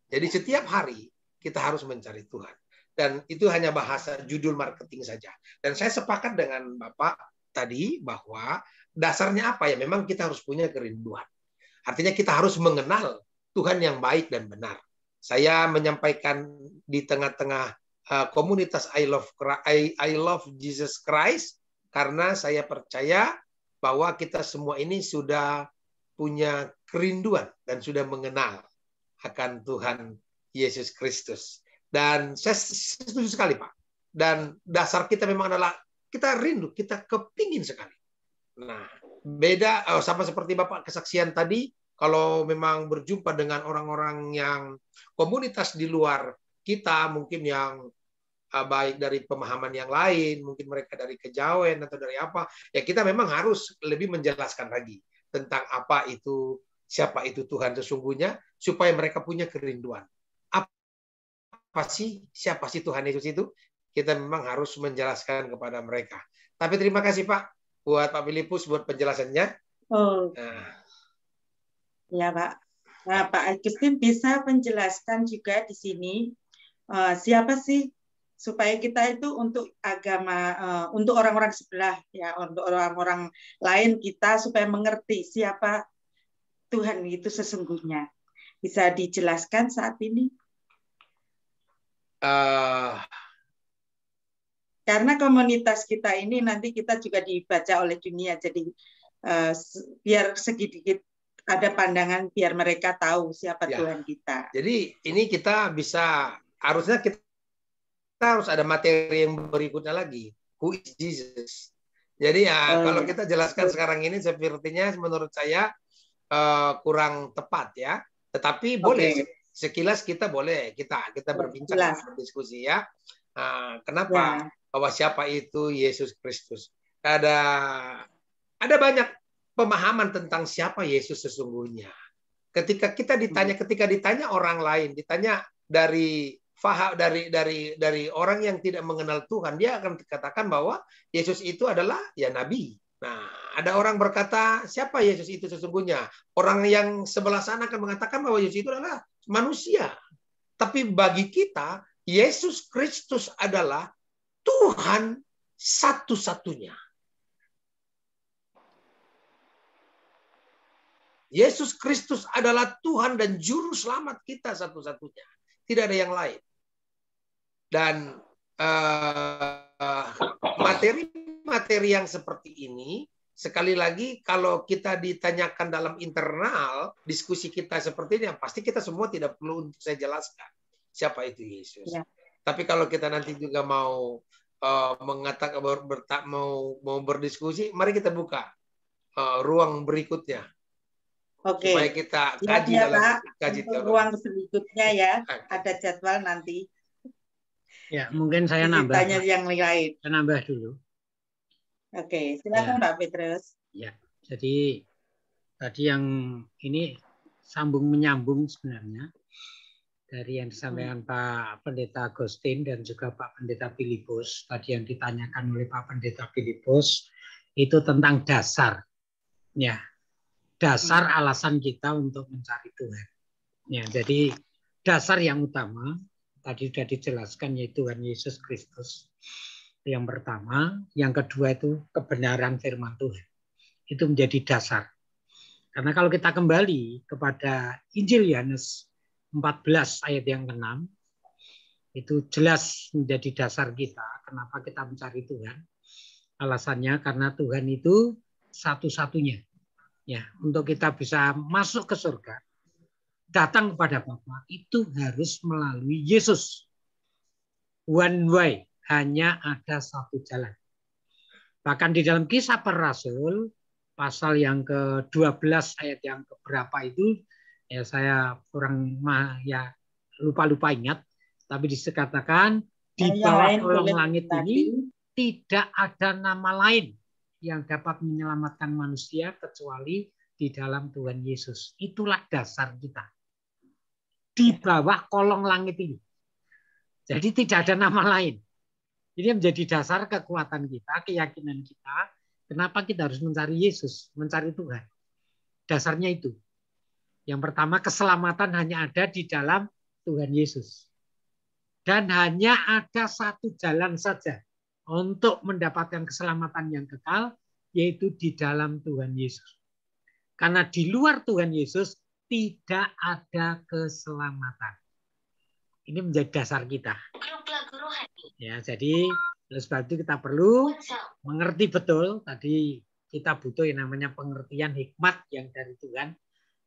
Jadi setiap hari kita harus mencari Tuhan. Dan itu hanya bahasa judul marketing saja. Dan saya sepakat dengan Bapak tadi bahwa dasarnya apa ya? Memang kita harus punya kerinduan. Artinya kita harus mengenal Tuhan yang baik dan benar. Saya menyampaikan di tengah-tengah komunitas I Love Jesus Christ karena saya percaya bahwa kita semua ini sudah punya kerinduan dan sudah mengenal akan Tuhan Yesus Kristus. Dan saya setuju sekali, Pak. Dan dasar kita memang adalah kita rindu, kita kepingin sekali. Nah, beda sama seperti Bapak kesaksian tadi, kalau memang berjumpa dengan orang-orang yang komunitas di luar kita, mungkin yang baik dari pemahaman yang lain, mungkin mereka dari kejawen atau dari apa, ya kita memang harus lebih menjelaskan lagi tentang apa itu, siapa itu Tuhan sesungguhnya, supaya mereka punya kerinduan. Siapa sih Tuhan Yesus itu? Kita memang harus menjelaskan kepada mereka. Tapi terima kasih Pak buat Pak Filipus buat penjelasannya.
Oh. Ya Pak. Nah, Pak Agustin bisa menjelaskan juga di sini siapa sih supaya kita itu untuk agama, untuk orang-orang sebelah ya, untuk orang-orang lain kita supaya mengerti siapa Tuhan itu sesungguhnya. Bisa dijelaskan saat ini? Karena komunitas kita ini nanti kita juga dibaca oleh dunia, jadi biar sedikit ada pandangan biar mereka tahu siapa Tuhan kita.
Jadi ini kita bisa, harusnya kita harus ada materi yang berikutnya lagi. Who is Jesus? Jadi ya kalau kita jelaskan sekarang ini sepertinya menurut saya kurang tepat ya. Tetapi boleh sekilas kita boleh kita berbincang, berdiskusi ya. Kenapa? Bahwa siapa itu Yesus Kristus? Ada banyak pemahaman tentang siapa Yesus sesungguhnya. Ketika ditanya orang lain, ditanya dari orang yang tidak mengenal Tuhan, dia akan dikatakan bahwa Yesus itu adalah ya nabi. Nah, ada orang berkata, siapa Yesus itu sesungguhnya? Orang yang sebelah sana akan mengatakan bahwa Yesus itu adalah manusia. Tapi bagi kita, Yesus Kristus adalah Tuhan satu-satunya. Yesus Kristus adalah Tuhan dan Juru Selamat kita satu-satunya. Tidak ada yang lain. Dan materi yang seperti ini, sekali lagi kalau kita ditanyakan dalam internal, diskusi kita seperti ini, pasti kita semua tidak perlu untuk saya jelaskan siapa itu Yesus. Ya. Tapi kalau kita nanti juga mau mengatakan mau berdiskusi, mari kita buka ruang berikutnya.
Oke.
Supaya kita kaji dalam kaji teologi.
Ruang berikutnya ya, ada jadwal nanti.
Ya, mungkin saya nambah.
Tanya yang lain.
Saya nambah dulu.
Oke, silakan Pak Petrus.
Ya, jadi tadi yang ini menyambung sebenarnya dari yang disampaikan Pak Pendeta Agustin dan juga Pak Pendeta Filipus. Tadi yang ditanyakan oleh Pak Pendeta Filipus itu tentang dasar. Ya, dasar alasan kita untuk mencari Tuhan. Ya, jadi dasar yang utama tadi sudah dijelaskan yaitu Tuhan Yesus Kristus. Yang pertama, yang kedua itu kebenaran firman Tuhan. Itu menjadi dasar. Karena kalau kita kembali kepada Injil Yohanes 14 ayat yang ke-6, itu jelas menjadi dasar kita. Kenapa kita mencari Tuhan? Alasannya karena Tuhan itu satu-satunya. Ya, untuk kita bisa masuk ke surga, datang kepada Bapa itu harus melalui Yesus. One way, hanya ada satu jalan. Bahkan di dalam Kisah Para Rasul, pasal yang ke-12 ayat yang keberapa itu, ya saya kurang lupa-lupa ingat, tapi dikatakan di bawah kolong langit ini tidak ada nama lain yang dapat menyelamatkan manusia kecuali di dalam Tuhan Yesus. Itulah dasar kita. Di bawah kolong langit ini. Jadi tidak ada nama lain. Ini menjadi dasar kekuatan kita, keyakinan kita. Kenapa kita harus mencari Yesus, mencari Tuhan. Dasarnya itu. Yang pertama, keselamatan hanya ada di dalam Tuhan Yesus. Dan hanya ada satu jalan saja untuk mendapatkan keselamatan yang kekal, yaitu di dalam Tuhan Yesus. Karena di luar Tuhan Yesus tidak ada keselamatan. Ini menjadi dasar kita. Ya, jadi oleh sebab itu kita perlu mengerti betul. Tadi kita butuh yang namanya pengertian hikmat yang dari Tuhan.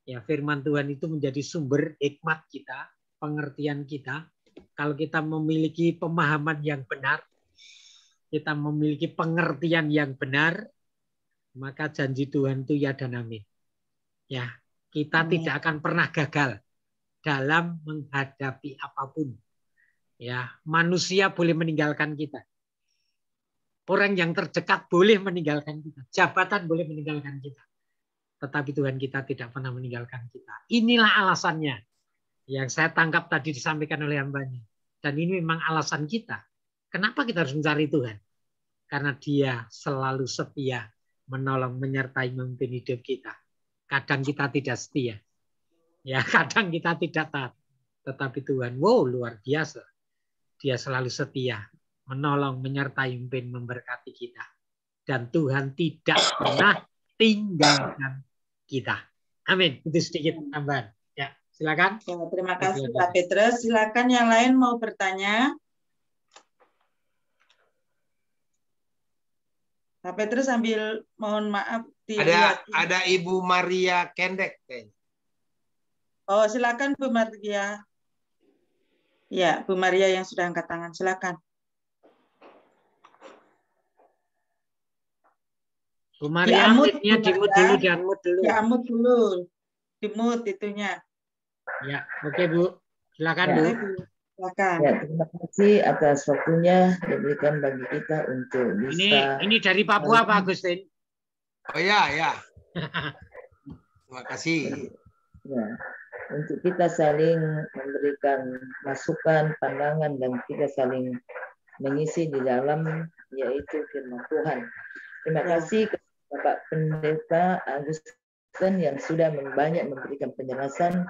Ya, firman Tuhan itu menjadi sumber hikmat kita, pengertian kita. Kalau kita memiliki pemahaman yang benar, kita memiliki pengertian yang benar, maka janji Tuhan itu ya dan amin. Ya, kita tidak akan pernah gagal dalam menghadapi apapun. Ya, manusia boleh meninggalkan kita. Orang yang terdekat boleh meninggalkan kita. Jabatan boleh meninggalkan kita. Tetapi Tuhan kita tidak pernah meninggalkan kita. Inilah alasannya yang saya tangkap tadi disampaikan oleh hambanya. Dan ini memang alasan kita. Kenapa kita harus mencari Tuhan? Karena Dia selalu setia menolong, menyertai, memimpin hidup kita. Kadang kita tidak setia. Ya, kadang kita tidak taat. Tetapi Tuhan, wow, luar biasa. Dia selalu setia menolong, menyertai, memimpin, memberkati kita. Dan Tuhan tidak pernah tinggalkan kita. Amin. Itu sedikit tambahan. Ya, silakan.
Ya, terima kasih Pak Petrus. Silakan yang lain mau bertanya. Pak Petrus sambil mohon maaf.
Ada Ibu Maria Kendek kayaknya.
Oh, silakan Bu Maria. Ya, Bu Maria yang sudah angkat tangan. Silakan.
Bu Maria,
diamut dulu. Dimut itunya.
Ya, oke Bu. Silakan
ya,
Bu.
Silakan.
Ya, terima kasih atas waktunya diberikan bagi kita untuk bisa.
Ini dari Papua Pak Agustin.
Oh ya, ya. Terima kasih.
Ya, untuk kita saling memberikan masukan, pandangan, dan kita saling mengisi di dalam yaitu firman Tuhan. Terima kasih kepada Bapak Pendeta Agustin yang sudah banyak memberikan penjelasan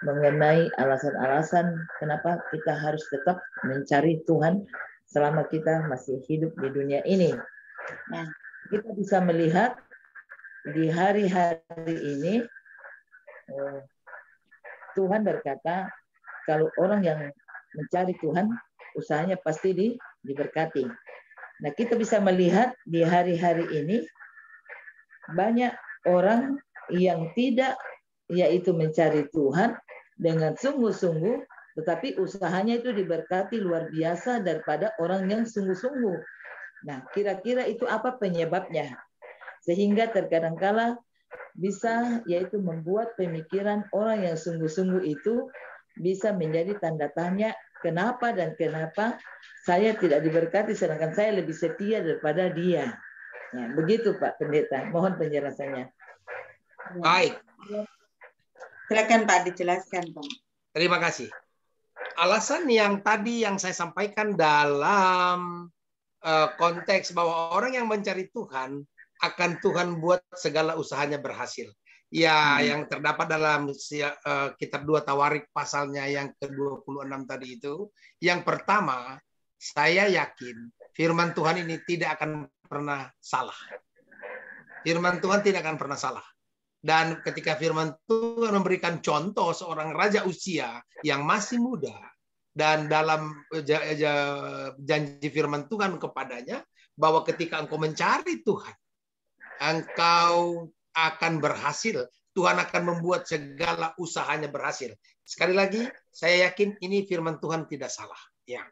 mengenai alasan-alasan kenapa kita harus tetap mencari Tuhan selama kita masih hidup di dunia ini. Nah, kita bisa melihat di hari-hari ini Tuhan berkata kalau orang yang mencari Tuhan usahanya pasti diberkati. Nah, kita bisa melihat di hari-hari ini banyak orang yang tidak yaitu mencari Tuhan dengan sungguh-sungguh, tetapi usahanya itu diberkati luar biasa daripada orang yang sungguh-sungguh. Nah, kira-kira itu apa penyebabnya? Sehingga terkadang-kala bisa yaitu membuat pemikiran orang yang sungguh-sungguh itu bisa menjadi tanda tanya kenapa dan kenapa saya tidak diberkati sedangkan saya lebih setia daripada dia. Ya, begitu Pak Pendeta. Mohon penjelasannya.
Baik.
Silakan Pak dijelaskan Pak.
Terima kasih. Alasan yang tadi yang saya sampaikan dalam konteks bahwa orang yang mencari Tuhan akan Tuhan buat segala usahanya berhasil. Ya, yang terdapat dalam kitab 2 Tawarik pasalnya yang ke-26 tadi itu. Yang pertama, saya yakin firman Tuhan ini tidak akan pernah salah. Firman Tuhan tidak akan pernah salah. Dan ketika firman Tuhan memberikan contoh seorang raja usia yang masih muda, dan dalam janji firman Tuhan kepadanya, bahwa ketika engkau mencari Tuhan, engkau akan berhasil. Tuhan akan membuat segala usahanya berhasil. Sekali lagi, saya yakin ini firman Tuhan tidak salah. Ya.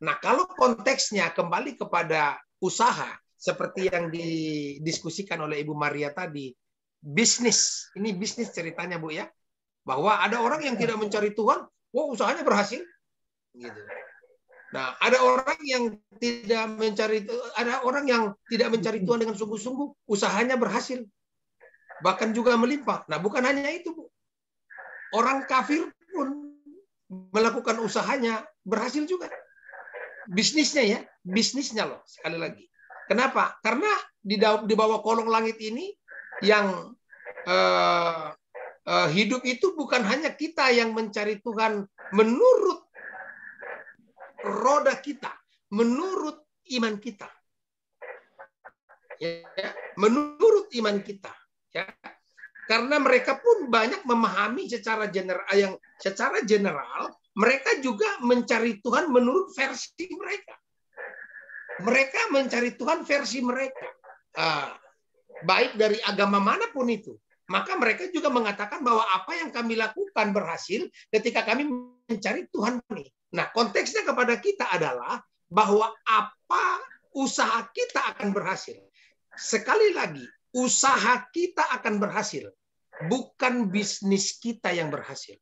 Nah, kalau konteksnya kembali kepada usaha, seperti yang didiskusikan oleh Ibu Maria tadi, bisnis. Ini bisnis ceritanya, Bu ya. Bahwa ada orang yang tidak mencari Tuhan, wah usahanya berhasil. Gitu. Nah, ada orang yang tidak mencari Tuhan dengan sungguh-sungguh, usahanya berhasil. Bahkan juga melimpah. Nah, bukan hanya itu, Bu. Orang kafir pun melakukan usahanya berhasil juga. Bisnisnya loh, sekali lagi. Kenapa? Karena di bawah kolong langit ini yang hidup itu bukan hanya kita yang mencari Tuhan menurut roda kita, menurut iman kita. Ya, menurut iman kita. Ya. Karena mereka pun banyak memahami secara general, mereka juga mencari Tuhan menurut versi mereka. Mereka mencari Tuhan versi mereka. Baik dari agama manapun itu. Maka mereka juga mengatakan bahwa apa yang kami lakukan berhasil ketika kami mencari Tuhan ini. Nah, konteksnya kepada kita adalah bahwa apa usaha kita akan berhasil. Sekali lagi, usaha kita akan berhasil. Bukan bisnis kita yang berhasil.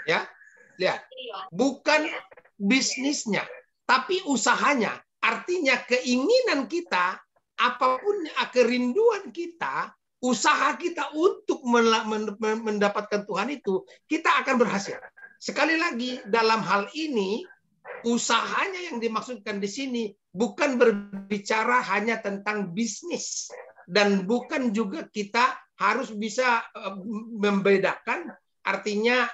Ya, lihat. Bukan bisnisnya, tapi usahanya. Artinya keinginan kita, apapun kerinduan kita, usaha kita untuk mendapatkan Tuhan itu, kita akan berhasil. Sekali lagi, dalam hal ini, usahanya yang dimaksudkan di sini bukan berbicara hanya tentang bisnis. Dan bukan juga kita harus bisa membedakan, artinya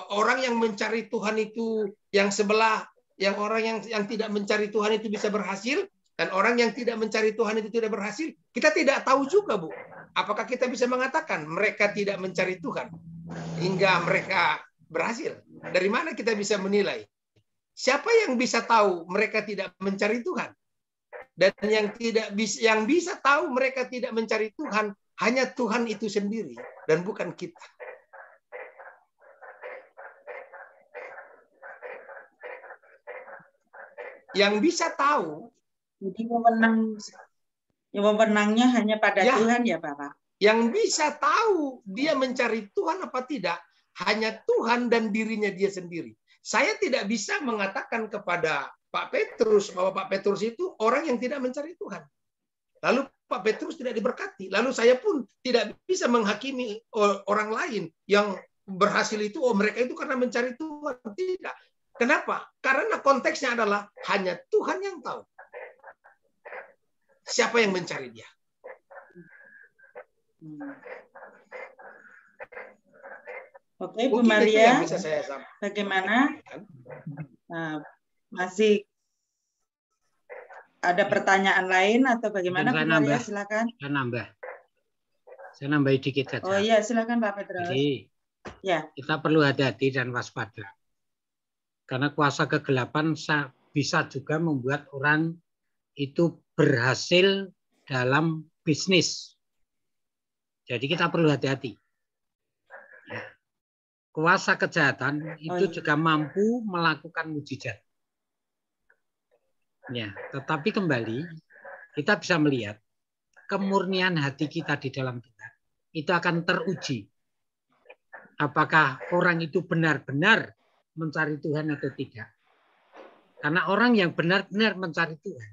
orang yang mencari Tuhan itu yang sebelah, yang orang yang tidak mencari Tuhan itu bisa berhasil, dan orang yang tidak mencari Tuhan itu tidak berhasil. Kita tidak tahu juga, Bu. Apakah kita bisa mengatakan mereka tidak mencari Tuhan hingga mereka berhasil? Dari mana kita bisa menilai? Siapa yang bisa tahu mereka tidak mencari Tuhan? Dan yang bisa tahu mereka tidak mencari Tuhan hanya Tuhan itu sendiri dan bukan kita. Yang bisa tahu,
jadi wewenangnya hanya pada Tuhan ya, Bapak.
Yang bisa tahu dia mencari Tuhan apa tidak hanya Tuhan dan dirinya dia sendiri. Saya tidak bisa mengatakan kepada Pak Petrus bahwa Pak Petrus itu orang yang tidak mencari Tuhan. Lalu Pak Petrus tidak diberkati. Lalu saya pun tidak bisa menghakimi orang lain yang berhasil itu, mereka itu karena mencari Tuhan. Tidak. Kenapa? Karena konteksnya adalah hanya Tuhan yang tahu. Siapa yang mencari dia?
Oke, Bu Maria, bagaimana? Masih ada pertanyaan lain atau bagaimana, Bu Maria? Silakan.
Saya nambahin dikit saja.
Oh iya, silakan Pak Petrus.
Jadi, kita perlu hati-hati dan waspada. Karena kuasa kegelapan bisa juga membuat orang itu berhasil dalam bisnis. Jadi kita perlu hati-hati. Kuasa kejahatan itu juga mampu melakukan mujizat. Ya, tetapi kembali kita bisa melihat kemurnian hati kita di dalam Tuhan itu akan teruji. Apakah orang itu benar-benar mencari Tuhan atau tidak? Karena orang yang benar-benar mencari Tuhan,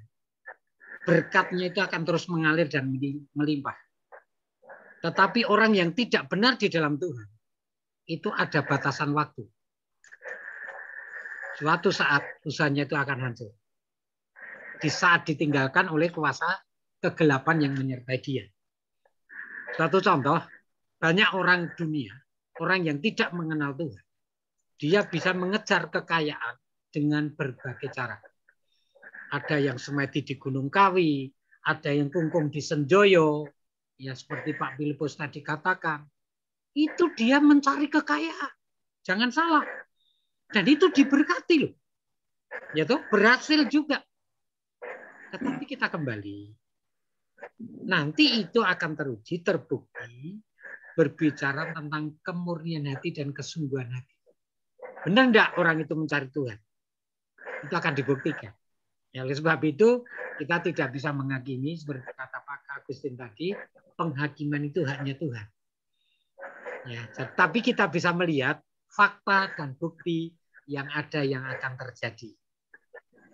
berkatnya itu akan terus mengalir dan melimpah. Tetapi orang yang tidak benar di dalam Tuhan, itu ada batasan waktu. Suatu saat usahanya itu akan hancur. Di saat ditinggalkan oleh kuasa kegelapan yang menyertai dia. Suatu contoh, banyak orang dunia, orang yang tidak mengenal Tuhan, dia bisa mengejar kekayaan dengan berbagai cara. Ada yang semedi di Gunung Kawi, ada yang kungkung di Senjoyo, ya seperti Pak Filipus tadi katakan. Itu dia mencari kekayaan. Jangan salah. Dan itu diberkati loh. Ya toh, berhasil juga. Tetapi kita kembali. Nanti itu akan teruji, terbukti, berbicara tentang kemurnian hati dan kesungguhan hati. Benar enggak orang itu mencari Tuhan? Itu akan dibuktikan. Ya, oleh sebab itu, kita tidak bisa menghakimi, seperti kata Pak Agustin tadi, penghakiman itu haknya Tuhan. Ya, tapi kita bisa melihat fakta dan bukti yang ada yang akan terjadi.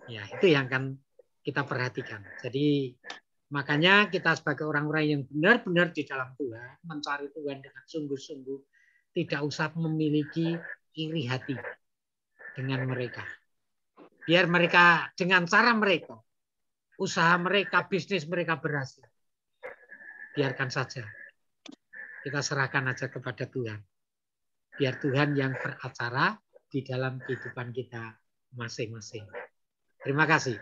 Ya, itu yang akan kita perhatikan. Jadi makanya kita sebagai orang-orang yang benar-benar di dalam Tuhan, mencari Tuhan dengan sungguh-sungguh, tidak usah memiliki iri hati dengan mereka. Biar mereka dengan cara mereka, usaha mereka, bisnis mereka berhasil. Biarkan saja. Kita serahkan aja kepada Tuhan. Biar Tuhan yang beracara di dalam kehidupan kita masing-masing. Terima kasih.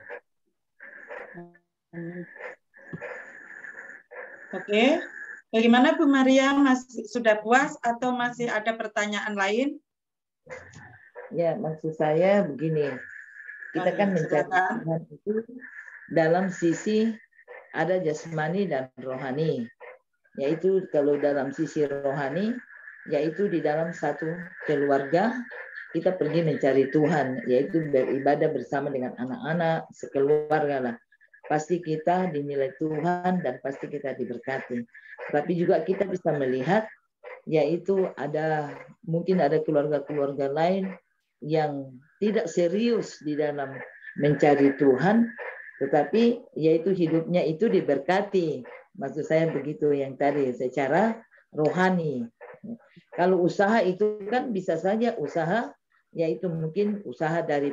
Oke. Bagaimana Bu Maria? Masih sudah puas atau masih ada pertanyaan lain?
Ya, maksud saya begini. Kita kan mencari Tuhan itu dalam sisi ada jasmani dan rohani. Yaitu kalau dalam sisi rohani, yaitu di dalam satu keluarga, kita pergi mencari Tuhan, yaitu beribadah bersama dengan anak-anak, sekeluarga lah. Pasti kita dinilai Tuhan dan pasti kita diberkati. Tapi juga kita bisa melihat, yaitu mungkin ada keluarga-keluarga lain yang tidak serius di dalam mencari Tuhan, tetapi yaitu hidupnya itu diberkati. Maksud saya begitu yang tadi, secara rohani. Kalau usaha itu kan bisa saja usaha, yaitu mungkin usaha dari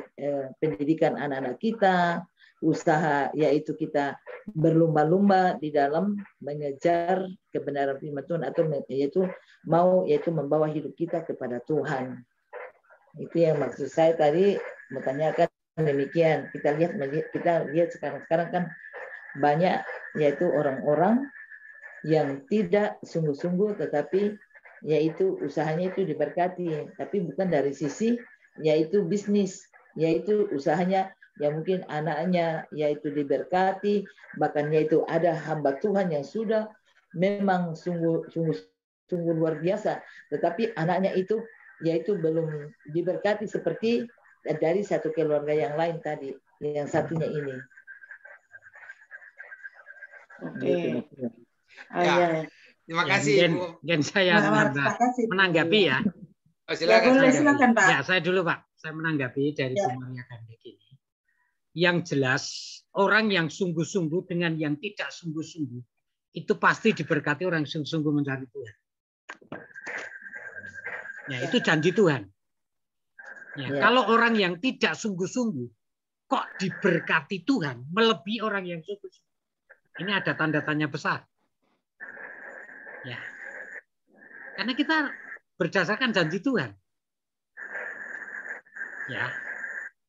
pendidikan anak-anak kita, usaha yaitu kita berlomba-lomba di dalam mengejar kebenaran firman Tuhan, atau yaitu membawa hidup kita kepada Tuhan. Itu yang maksud saya tadi bertanyakan demikian. Kita lihat sekarang kan banyak yaitu orang-orang yang tidak sungguh-sungguh, tetapi yaitu usahanya itu diberkati, tapi bukan dari sisi yaitu bisnis, yaitu usahanya yang mungkin anaknya yaitu diberkati, bahkan yaitu ada hamba Tuhan yang sudah memang sungguh luar biasa, tetapi anaknya itu yaitu belum diberkati seperti dari satu keluarga yang lain tadi, yang satunya ini.
Oke.
Ya. Terima kasih, Bu.
Dan saya menanggapi ya.
Oh, silakan,
Pak.
Ya, saya dulu, Pak. Saya menanggapi dari Bu Maria Gandek ini. Yang jelas, orang yang sungguh-sungguh dengan yang tidak sungguh-sungguh, itu pasti diberkati orang yang sungguh-sungguh mencari Tuhan. Ya, itu janji Tuhan. Ya, kalau orang yang tidak sungguh-sungguh, kok diberkati Tuhan, melebihi orang yang sungguh-sungguh. Ini ada tanda tanya besar. Ya, karena kita berdasarkan janji Tuhan. Ya,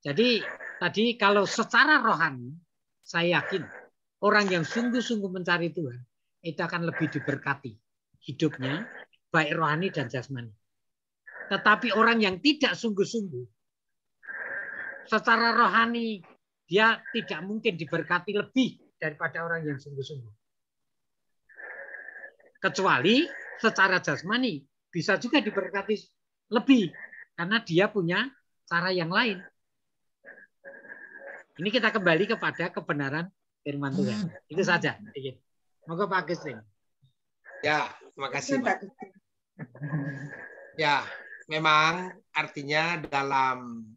jadi tadi kalau secara rohani, saya yakin orang yang sungguh-sungguh mencari Tuhan itu akan lebih diberkati hidupnya, baik rohani dan jasmani. Tetapi orang yang tidak sungguh-sungguh, secara rohani dia tidak mungkin diberkati lebih daripada orang yang sungguh-sungguh. Kecuali secara jasmani bisa juga diberkati lebih karena dia punya cara yang lain. Ini kita kembali kepada kebenaran firman Tuhan. Itu saja. Moga Pak Agustin.
Ya, terima kasih, Pak. Ya, memang artinya dalam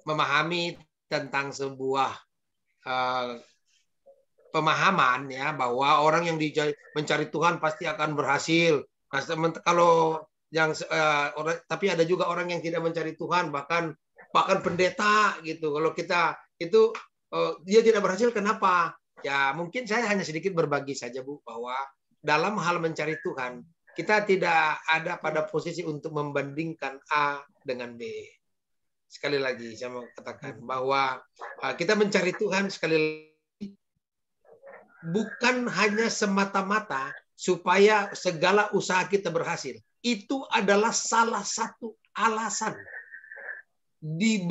memahami tentang sebuah pemahaman ya bahwa orang yang mencari Tuhan pasti akan berhasil. Nah, kalau yang tapi ada juga orang yang tidak mencari Tuhan, bahkan pendeta gitu. Kalau kita itu dia tidak berhasil, kenapa? Ya mungkin saya hanya sedikit berbagi saja, Bu, bahwa dalam hal mencari Tuhan kita tidak ada pada posisi untuk membandingkan A dengan B. Sekali lagi saya mau katakan bahwa kita mencari Tuhan sekali lagi bukan hanya semata-mata supaya segala usaha kita berhasil. Itu adalah salah satu alasan di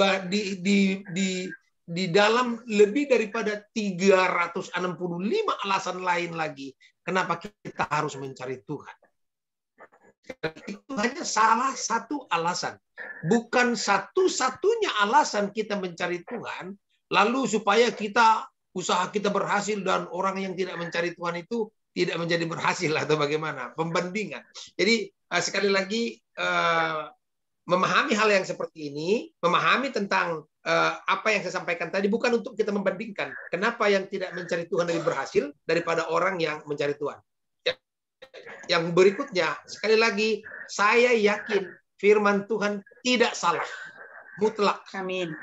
dalam lebih daripada 365 alasan lain lagi kenapa kita harus mencari Tuhan. Itu hanya salah satu alasan, bukan satu-satunya alasan kita mencari Tuhan lalu supaya usaha kita berhasil dan orang yang tidak mencari Tuhan itu tidak menjadi berhasil atau bagaimana? Pembandingan. Jadi sekali lagi memahami hal yang seperti ini, memahami tentang apa yang saya sampaikan tadi bukan untuk kita membandingkan. Kenapa yang tidak mencari Tuhan lebih berhasil daripada orang yang mencari Tuhan? Yang berikutnya, sekali lagi, saya yakin firman Tuhan tidak salah. Mutlak.
Amin.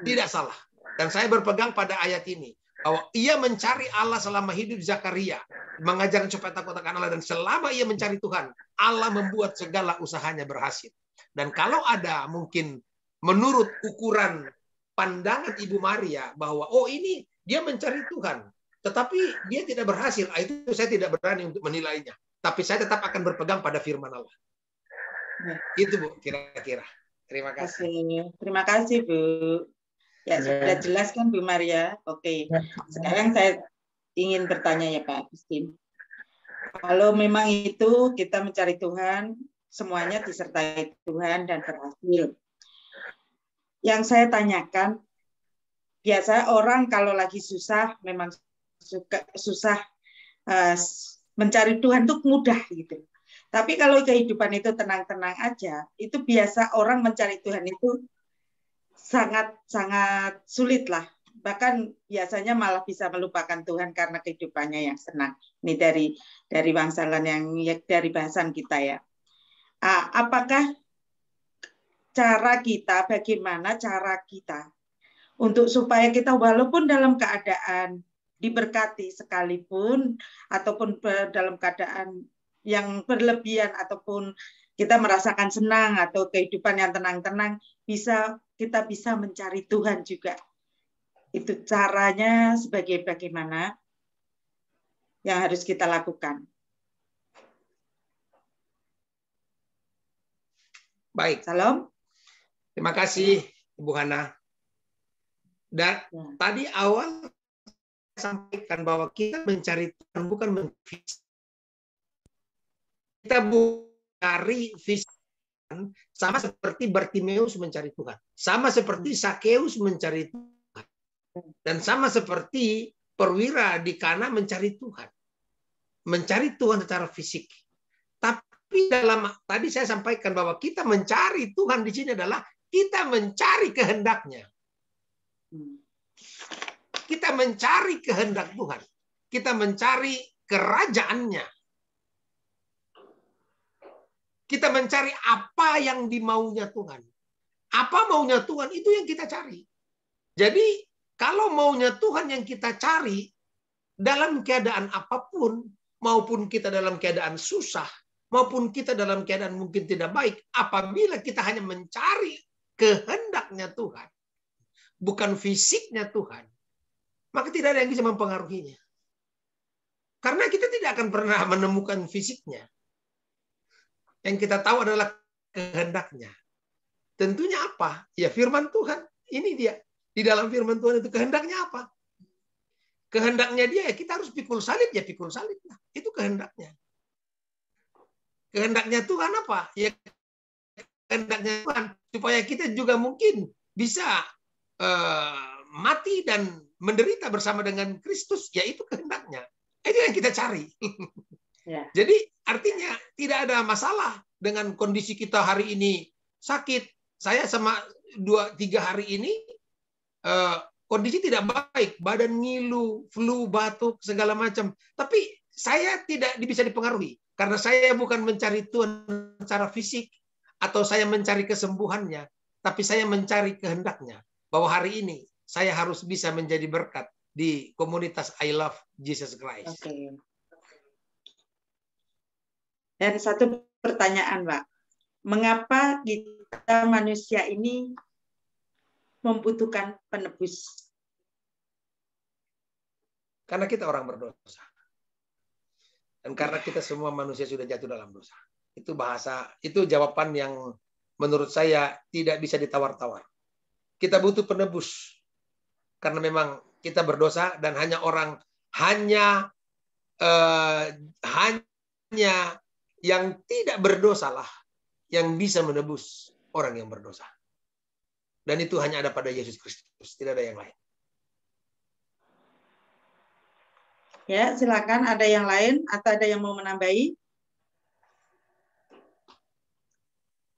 Tidak salah. Dan saya berpegang pada ayat ini. Bahwa ia mencari Allah selama hidup Zakaria. Mengajarkan supaya takut akan Allah. Dan selama ia mencari Tuhan, Allah membuat segala usahanya berhasil. Dan kalau ada mungkin menurut ukuran pandangan Ibu Maria, bahwa oh ini dia mencari Tuhan. Tetapi dia tidak berhasil. Itu saya tidak berani untuk menilainya. Tapi saya tetap akan berpegang pada firman Allah. Itu Bu, kira-kira. Terima kasih.
Terima kasih Bu. Ya, sudah jelas kan Bu Maria. Oke. Sekarang saya ingin bertanya ya Pak Agustin. Kalau memang itu kita mencari Tuhan, semuanya disertai Tuhan dan berhasil. Yang saya tanyakan, biasa orang kalau lagi susah, memang susah mencari Tuhan itu mudah gitu. Tapi kalau kehidupan itu tenang-tenang aja, itu biasa orang mencari Tuhan itu sangat sulit lah. Bahkan biasanya malah bisa melupakan Tuhan karena kehidupannya yang senang. Ini dari bangsalan yang dari bahasan kita ya. Apakah bagaimana cara kita untuk supaya kita walaupun dalam keadaan diberkati sekalipun ataupun dalam keadaan yang berlebihan ataupun kita merasakan senang atau kehidupan yang tenang-tenang kita bisa mencari Tuhan juga. Itu caranya bagaimana yang harus kita lakukan.
Baik.
Salam.
Terima kasih Ibu Hana. Dan tadi awal sampaikan bahwa kita mencari Tuhan bukan mencari. Kita mencari visi sama seperti Bartimeus mencari Tuhan, sama seperti Sakeus mencari Tuhan, dan sama seperti perwira di Kana mencari Tuhan, secara fisik. Tapi tadi saya sampaikan bahwa kita mencari Tuhan di sini adalah kita mencari kehendaknya. Kita mencari kehendak Tuhan. Kita mencari kerajaannya. Kita mencari apa yang dimaunya Tuhan. Apa maunya Tuhan, itu yang kita cari. Jadi, kalau maunya Tuhan yang kita cari, dalam keadaan apapun, maupun kita dalam keadaan susah, maupun kita dalam keadaan mungkin tidak baik, apabila kita hanya mencari kehendaknya Tuhan, bukan fisiknya Tuhan, maka tidak ada yang bisa mempengaruhinya. Karena kita tidak akan pernah menemukan fisiknya. Yang kita tahu adalah kehendaknya. Tentunya apa? Ya firman Tuhan. Ini dia. Di dalam firman Tuhan itu kehendaknya apa? Kehendaknya dia ya kita harus pikul salib, ya pikul salib. Nah, itu kehendaknya. Kehendaknya Tuhan apa? Ya kehendaknya Tuhan. Supaya kita juga mungkin bisa mati dan menderita bersama dengan Kristus. Ya itu kehendaknya. Itu yang kita cari. Ya. Jadi artinya tidak ada masalah dengan kondisi kita hari ini sakit. Saya sama 2-3 hari ini kondisi tidak baik, badan ngilu, flu, batuk, segala macam. Tapi saya tidak bisa dipengaruhi karena saya bukan mencari Tuhan secara fisik atau saya mencari kesembuhannya, tapi saya mencari kehendaknya bahwa hari ini saya harus bisa menjadi berkat di komunitas I Love Jesus Christ.
Okay. Dan satu pertanyaan, Pak. Mengapa kita manusia ini membutuhkan penebus?
Karena kita orang berdosa. Dan karena kita semua manusia sudah jatuh dalam dosa. Itu jawaban yang menurut saya tidak bisa ditawar-tawar. Kita butuh penebus. Karena memang kita berdosa dan hanya yang tidak berdosalah yang bisa menebus orang yang berdosa. Dan itu hanya ada pada Yesus Kristus, tidak ada yang lain.
Ya, silakan. Ada yang lain atau ada yang mau menambahi?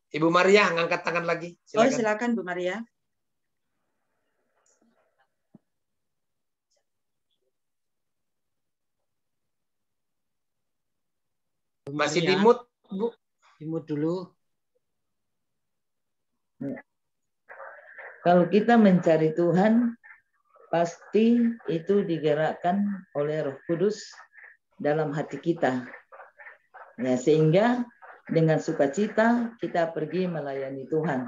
Ibu Maria, ngangkat tangan lagi. Silakan.
Oh, silakan Bu Maria.
Masih di mute, Bu.
Di mute dulu.
Kalau kita mencari Tuhan, pasti itu digerakkan oleh Roh Kudus dalam hati kita. Ya, sehingga dengan sukacita kita pergi melayani Tuhan.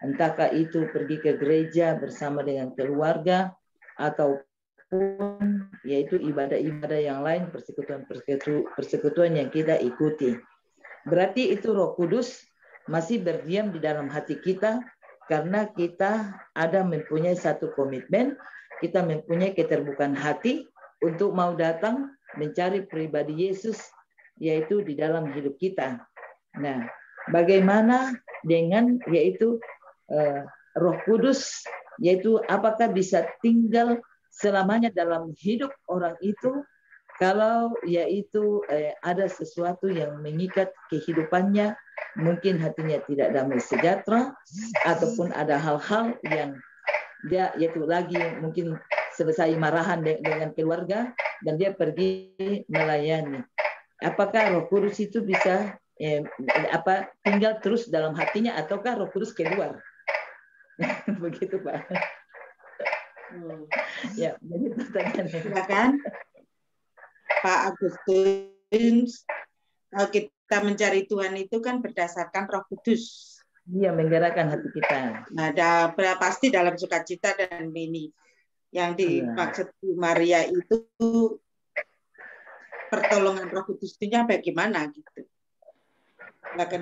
Entahkah itu pergi ke gereja bersama dengan keluarga, ataupun yaitu ibadah-ibadah yang lain, persekutuan yang kita ikuti. Berarti itu Roh Kudus masih berdiam di dalam hati kita, karena kita ada mempunyai satu komitmen, kita mempunyai keterbukaan hati untuk mau datang mencari pribadi Yesus, yaitu di dalam hidup kita. Nah, bagaimana dengan yaitu Roh Kudus, yaitu apakah bisa tinggal selamanya dalam hidup orang itu, kalau yaitu ada sesuatu yang mengikat kehidupannya, mungkin hatinya tidak damai sejahtera, ataupun ada hal-hal yang dia yaitu lagi mungkin selesai marahan dengan keluarga dan dia pergi melayani. Apakah Roh Kudus itu bisa tinggal terus dalam hatinya, ataukah Roh Kudus keluar? Begitu Pak. Ya, jadi pertanyaannya.
Silakan Pak Agustinus. Kalau kita mencari Tuhan itu kan berdasarkan Roh Kudus.
Iya, menggerakkan hati kita.
Nah, pasti dalam sukacita dan ini. Yang dimaksud Maria itu pertolongan Roh Kudusnya bagaimana gitu.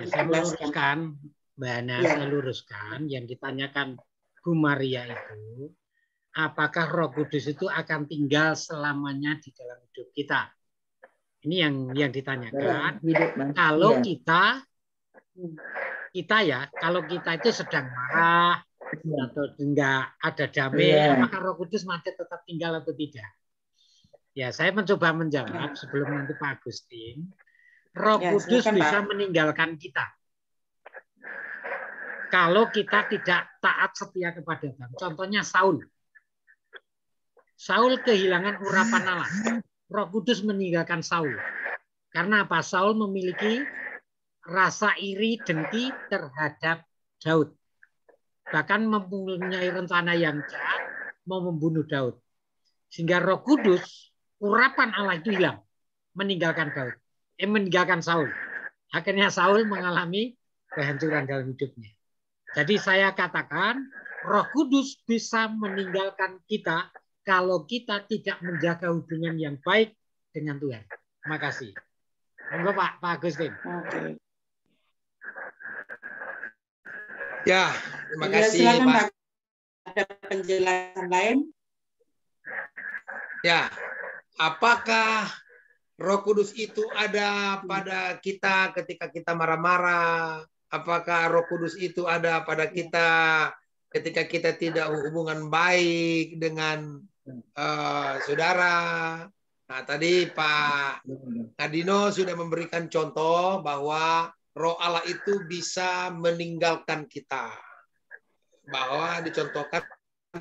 Saya meluruskan, Mbak Ana, saya luruskan yang ditanyakan Bu Maria itu, apakah Roh Kudus itu akan tinggal selamanya di dalam hidup kita? Ini yang ditanyakan. Kalau kita ya, kalau kita itu sedang marah atau enggak ada damai, apakah Roh Kudus masih tetap tinggal atau tidak? Ya, saya mencoba menjawab sebelum nanti Pak Agustin. Roh Kudus bisa meninggalkan kita kalau kita tidak taat setia kepada Tuhan. Contohnya Saul. Saul kehilangan urapan Allah. Roh Kudus meninggalkan Saul. Karena apa? Saul memiliki rasa iri dengki terhadap Daud. Bahkan mempunyai rencana yang jahat mau membunuh Daud. Sehingga Roh Kudus, urapan Allah itu hilang. Meninggalkan Daud. Meninggalkan Saul. Akhirnya Saul mengalami kehancuran dalam hidupnya. Jadi saya katakan Roh Kudus bisa meninggalkan kita kalau kita tidak menjaga hubungan yang baik dengan Tuhan. Terima kasih. Monggo Pak Agustin.
Oke.
Ya, terima kasih
silakan,
Pak.
Ada penjelasan lain?
Ya, apakah Roh Kudus itu ada pada kita ketika kita marah-marah? Apakah Roh Kudus itu ada pada kita ketika kita tidak hubungan baik dengan saudara? Nah, tadi Pak Adino sudah memberikan contoh bahwa Roh Allah itu bisa meninggalkan kita. Bahwa dicontohkan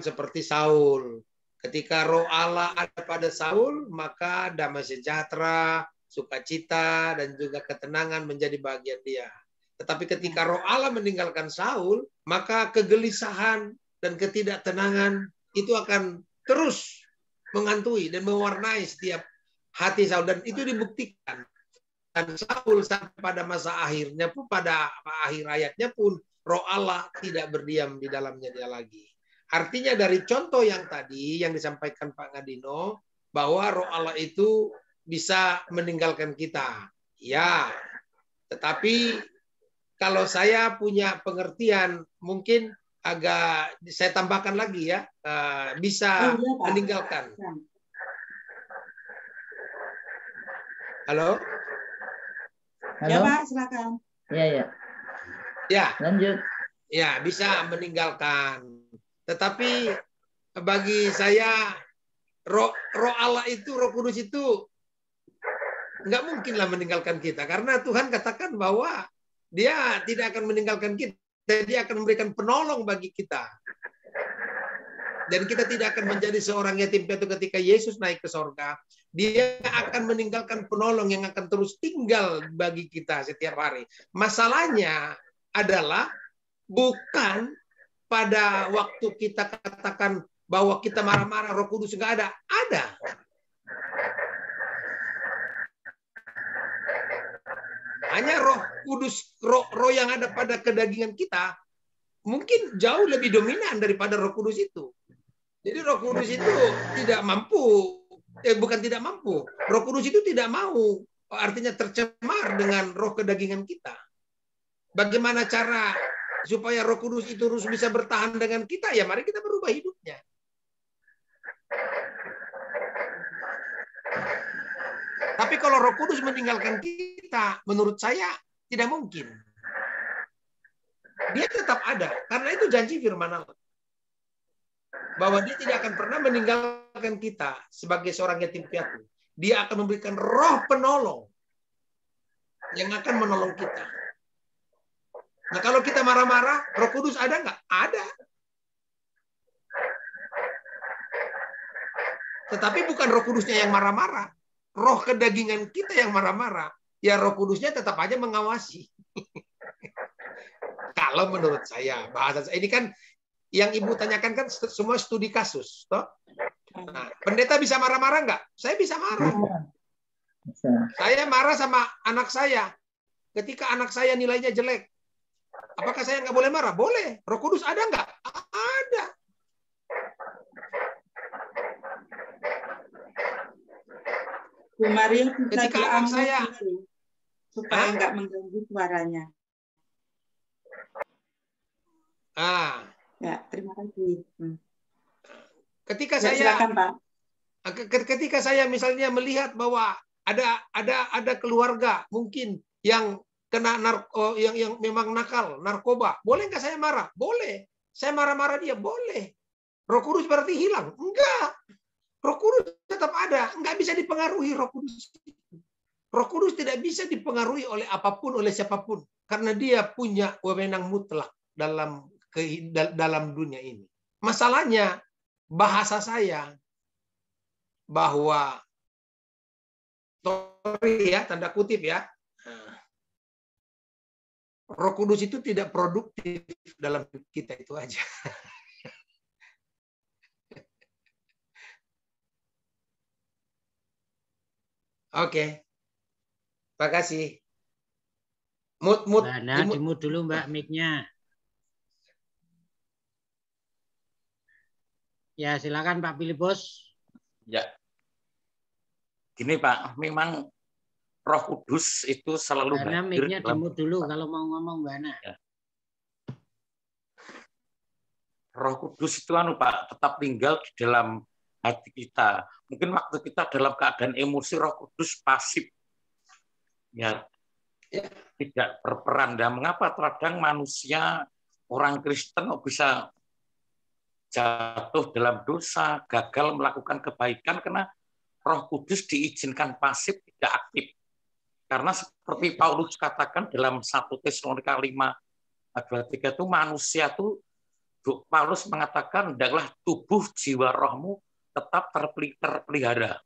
seperti Saul. Ketika Roh Allah ada pada Saul, maka damai sejahtera, sukacita, dan juga ketenangan menjadi bagian dia. Tetapi ketika Roh Allah meninggalkan Saul, maka kegelisahan dan ketidaktenangan itu akan terus menghantui dan mewarnai setiap hati Saul. Dan itu dibuktikan. Dan Saul sampai pada masa akhirnya pun, pada akhir hayatnya pun, Roh Allah tidak berdiam di dalamnya dia lagi. Artinya dari contoh yang tadi yang disampaikan Pak Ngadino, bahwa Roh Allah itu bisa meninggalkan kita. Ya, tetapi kalau saya punya pengertian, mungkin agak saya tambahkan lagi ya, bisa meninggalkan. Halo?
Ya Pak, silakan.
Ya.
Ya.
Lanjut.
Ya, bisa meninggalkan. Tetapi bagi saya roh Allah itu, Roh Kudus itu nggak mungkinlah meninggalkan kita, karena Tuhan katakan bahwa Dia tidak akan meninggalkan kita, Dia akan memberikan penolong bagi kita. Dan kita tidak akan menjadi seorang yatim piatu ketika Yesus naik ke sorga. Dia akan meninggalkan penolong yang akan terus tinggal bagi kita setiap hari. Masalahnya adalah bukan pada waktu kita katakan bahwa kita marah-marah, Roh Kudus nggak ada. Ada. Hanya Roh Kudus, roh yang ada pada kedagingan kita mungkin jauh lebih dominan daripada Roh Kudus itu. Jadi Roh Kudus itu tidak mampu, bukan tidak mampu. Roh Kudus itu tidak mau, artinya tercemar dengan roh kedagingan kita. Bagaimana cara supaya Roh Kudus itu terus bisa bertahan dengan kita? Ya mari kita berubah hidupnya. Tapi kalau Roh Kudus meninggalkan kita, menurut saya tidak mungkin. Dia tetap ada, karena itu janji firman Allah. Bahwa Dia tidak akan pernah meninggalkan kita sebagai seorang yatim piatu. Dia akan memberikan roh penolong yang akan menolong kita. Nah, kalau kita marah-marah, Roh Kudus ada nggak? Ada. Tetapi bukan Roh Kudusnya yang marah-marah. Roh kedagingan kita yang marah-marah. Ya Roh Kudusnya tetap aja mengawasi. Kalau menurut saya, bahasa ini kan yang Ibu tanyakan kan semua studi kasus. Toh? Nah, pendeta bisa marah-marah nggak? Saya bisa marah. Saya marah sama anak saya. Ketika anak saya nilainya jelek. Apakah saya nggak boleh marah? Boleh. Roh Kudus ada nggak? Ada.
Bu Maria
ketika anak saya
supaya nggak mengganggu suaranya. Ya, terima kasih.
Ketika
ya,
saya
silakan, Pak.
Ketika saya misalnya melihat bahwa ada keluarga mungkin yang kena yang memang nakal, narkoba, boleh nggak saya marah? Boleh. Saya marah-marah dia, boleh. Roh Kudus berarti hilang? Enggak. Roh Kudus tetap ada, nggak bisa dipengaruhi Roh Kudus. Roh Kudus tidak bisa dipengaruhi oleh apapun, oleh siapapun, karena Dia punya wewenang mutlak dalam dunia ini. Masalahnya bahasa saya bahwa sorry ya, tanda kutip ya, Roh Kudus itu tidak produktif dalam hidup kita, itu aja. Oke. Terima kasih.
Dimut dulu Mbak mic-nya. Ya, silakan Pak Filipus.
Ya. Gini Pak, memang Roh Kudus itu selalu
karena mic-nya dimut dulu kalau mau ngomong Mbak Ana.
Ya. Roh Kudus itu Pak, tetap tinggal di dalam hati kita. Mungkin waktu kita dalam keadaan emosi, Roh Kudus pasif, ya, tidak berperan. Dan mengapa terkadang manusia, orang Kristen bisa jatuh dalam dosa, gagal melakukan kebaikan karena Roh Kudus diizinkan pasif, tidak aktif. Karena seperti Paulus katakan dalam 1 Tesalonika 5:23 itu manusia itu, Paulus mengatakan, hendaklah tubuh, jiwa, rohmu tetap terpelihara.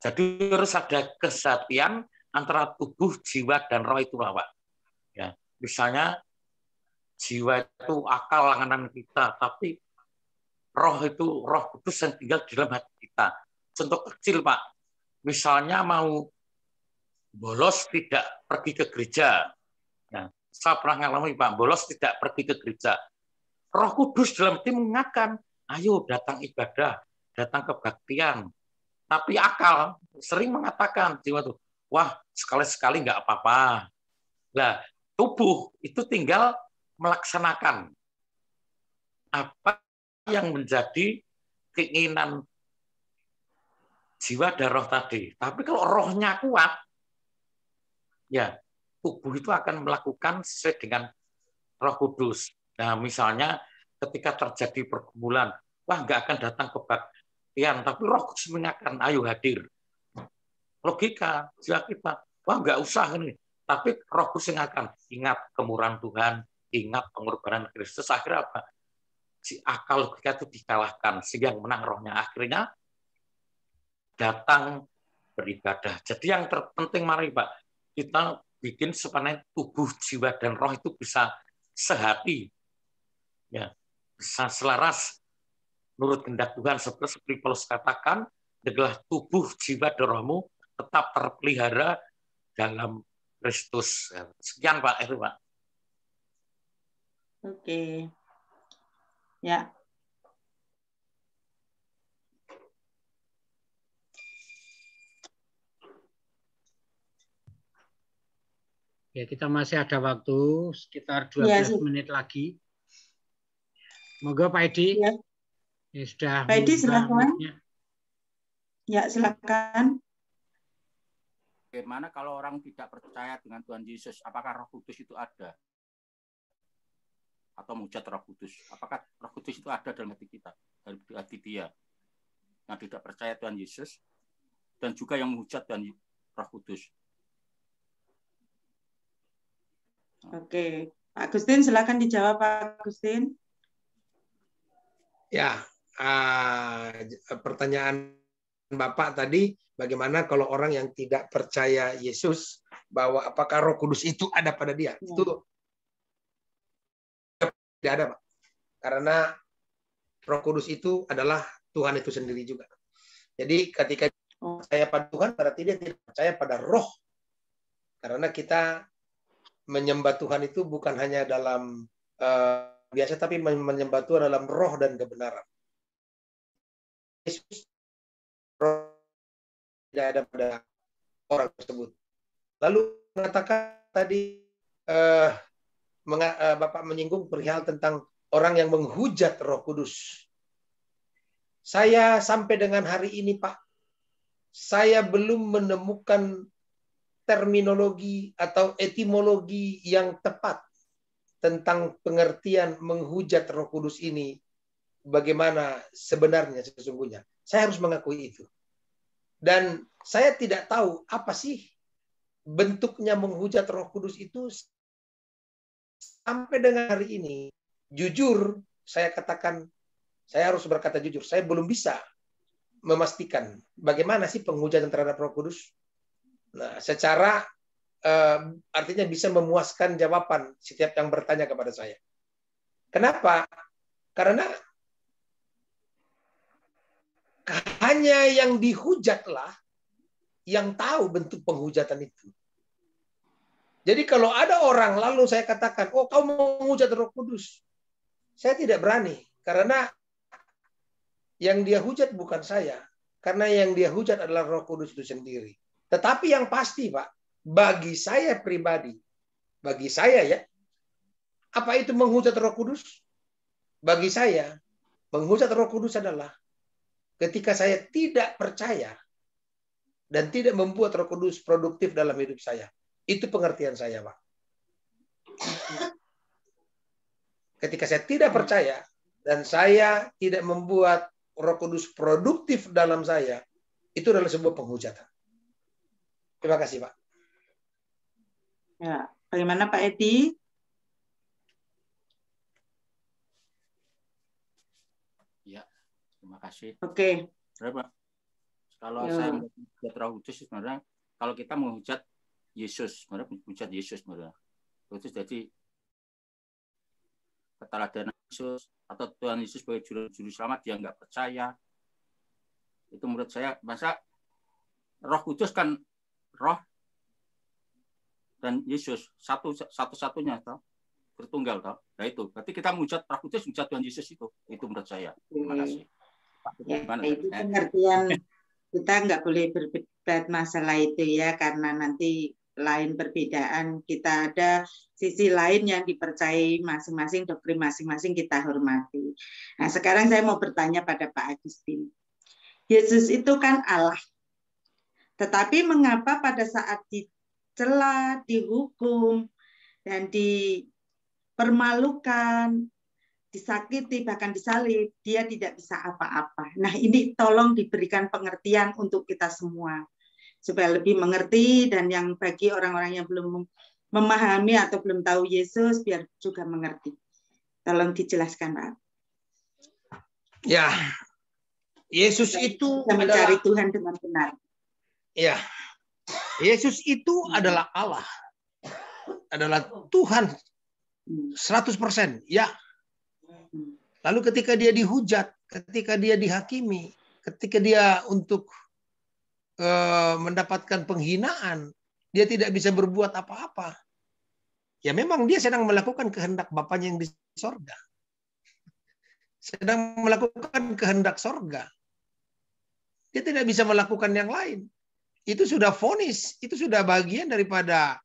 Jadi harus ada kesatuan antara tubuh, jiwa, dan roh itu Pak. Ya, misalnya jiwa itu akal langanan kita, tapi roh itu Roh Kudus yang tinggal di dalam hati kita. Contoh kecil Pak, misalnya mau bolos tidak pergi ke gereja. Ya, saya pernah ngalami Pak, bolos tidak pergi ke gereja. Roh Kudus dalam hati mengingatkan, ayo datang ibadah, datang kebaktian. Tapi akal sering mengatakan, jiwa tuh, wah sekali-sekali nggak apa-apa. Nah, tubuh itu tinggal melaksanakan apa yang menjadi keinginan jiwa dan roh tadi. Tapi kalau rohnya kuat, ya tubuh itu akan melakukan sesuai dengan Roh Kudus. Nah, misalnya ketika terjadi pergumulan, wah nggak akan datang kebaktian, tapi Roh Kudus mengingatkan, ayo hadir. Logika jiwa kita, wah nggak usah ini. Tapi Roh Kudus mengingatkan, ingat kemurahan Tuhan, ingat pengorbanan Kristus. Akhirnya apa? Si akal logika itu dikalahkan, sehingga yang menang rohnya. Akhirnya datang beribadah. Jadi yang terpenting mari Pak, kita bikin supaya tubuh, jiwa, dan roh itu bisa sehati, ya, bisa selaras menurut kehendak Tuhan. Seperti Paulus katakan, adalah tubuh, jiwa, dan rohmu tetap terpelihara dalam Kristus. Sekian Pak, itu Pak.
Oke, ya.
Ya, kita masih ada waktu sekitar 12 menit lagi. Moga Pak Edi.
Ya.
Ya, sudah.
Pak Edi, silakan. Ya, silakan.
Bagaimana kalau orang tidak percaya dengan Tuhan Yesus? Apakah Roh Kudus itu ada? Atau mujizat Roh Kudus? Apakah Roh Kudus itu ada dalam hati kita? Dalam hati dia yang tidak percaya Tuhan Yesus dan juga yang menghujat Tuhan Roh Kudus.
Oke, Pak Agustin, silakan dijawab Pak Agustin.
Ya, pertanyaan Bapak tadi, bagaimana kalau orang yang tidak percaya Yesus, bahwa apakah Roh Kudus itu ada pada dia? Ya. Itu tidak ada, Pak. Karena Roh Kudus itu adalah Tuhan itu sendiri juga. Jadi ketika percaya pada Tuhan, berarti dia tidak percaya pada Roh. Karena kita menyembah Tuhan itu bukan hanya dalam biasa, tapi menyembah Tuhan dalam roh dan kebenaran. Yesus roh tidak ada pada orang tersebut. Lalu mengatakan tadi Bapak menyinggung perihal tentang orang yang menghujat Roh Kudus. Saya sampai dengan hari ini, Pak, saya belum menemukan terminologi atau etimologi yang tepat tentang pengertian menghujat Roh Kudus ini, bagaimana sebenarnya sesungguhnya. Saya harus mengakui itu. Dan saya tidak tahu apa sih bentuknya menghujat Roh Kudus itu sampai dengan hari ini. Jujur, saya katakan, saya harus berkata jujur, saya belum bisa memastikan bagaimana sih penghujatan terhadap Roh Kudus. Nah, secara artinya bisa memuaskan jawaban setiap yang bertanya kepada saya. Kenapa? Karena hanya yang dihujatlah yang tahu bentuk penghujatan itu. Jadi kalau ada orang lalu saya katakan, oh kau menghujat Roh Kudus, saya tidak berani. Karena yang dia hujat bukan saya. Karena yang dia hujat adalah Roh Kudus itu sendiri. Tetapi yang pasti, Pak, bagi saya pribadi, bagi saya ya, apa itu menghujat Roh Kudus? Bagi saya, menghujat Roh Kudus adalah ketika saya tidak percaya dan tidak membuat Roh Kudus produktif dalam hidup saya. Itu pengertian saya, Pak. Ketika saya tidak percaya dan saya tidak membuat Roh Kudus produktif dalam saya, itu adalah sebuah penghujatan. Terima kasih, Pak.
Ya, bagaimana Pak Edi?
Ya, terima kasih.
Oke.
Berapa? Kalau saya menghujat Roh Kudus, sebenarnya kalau kita menghujat Yesus, sebenarnya menghujat Yesus, sebenarnya itu jadi keteladanan Yesus atau Tuhan Yesus sebagai juru selamat, dia nggak percaya. Itu menurut saya, masa Roh Kudus kan Roh dan Yesus satu-satunya, toh, bertunggal, toh. Nah itu, berarti kita menghujat Roh Kudus, menghujat Tuhan Yesus itu menurut saya. Terima kasih.
Ya, itu pengertian kita nggak boleh berdebat masalah itu ya, karena nanti lain perbedaan, kita ada sisi lain yang dipercayai masing-masing, doktrin masing-masing kita hormati. Nah, sekarang saya mau bertanya pada Pak Agustin. Yesus itu kan Allah. Tetapi mengapa pada saat dicela, dihukum, dan dipermalukan, disakiti, bahkan disalib, dia tidak bisa apa-apa. Nah, ini tolong diberikan pengertian untuk kita semua, supaya lebih mengerti, dan yang bagi orang-orang yang belum memahami atau belum tahu Yesus, biar juga mengerti. Tolong dijelaskan, Pak.
Ya, Yesus itu
kita mencari Tuhan dengan benar.
Ya, Yesus itu adalah Allah, adalah Tuhan 100%. Ya. Lalu ketika dia dihujat, ketika dia dihakimi, ketika dia untuk mendapatkan penghinaan, dia tidak bisa berbuat apa-apa. Ya memang dia sedang melakukan kehendak Bapanya yang di sorga. Sedang melakukan kehendak sorga. Dia tidak bisa melakukan yang lain. Itu sudah vonis, itu sudah bagian daripada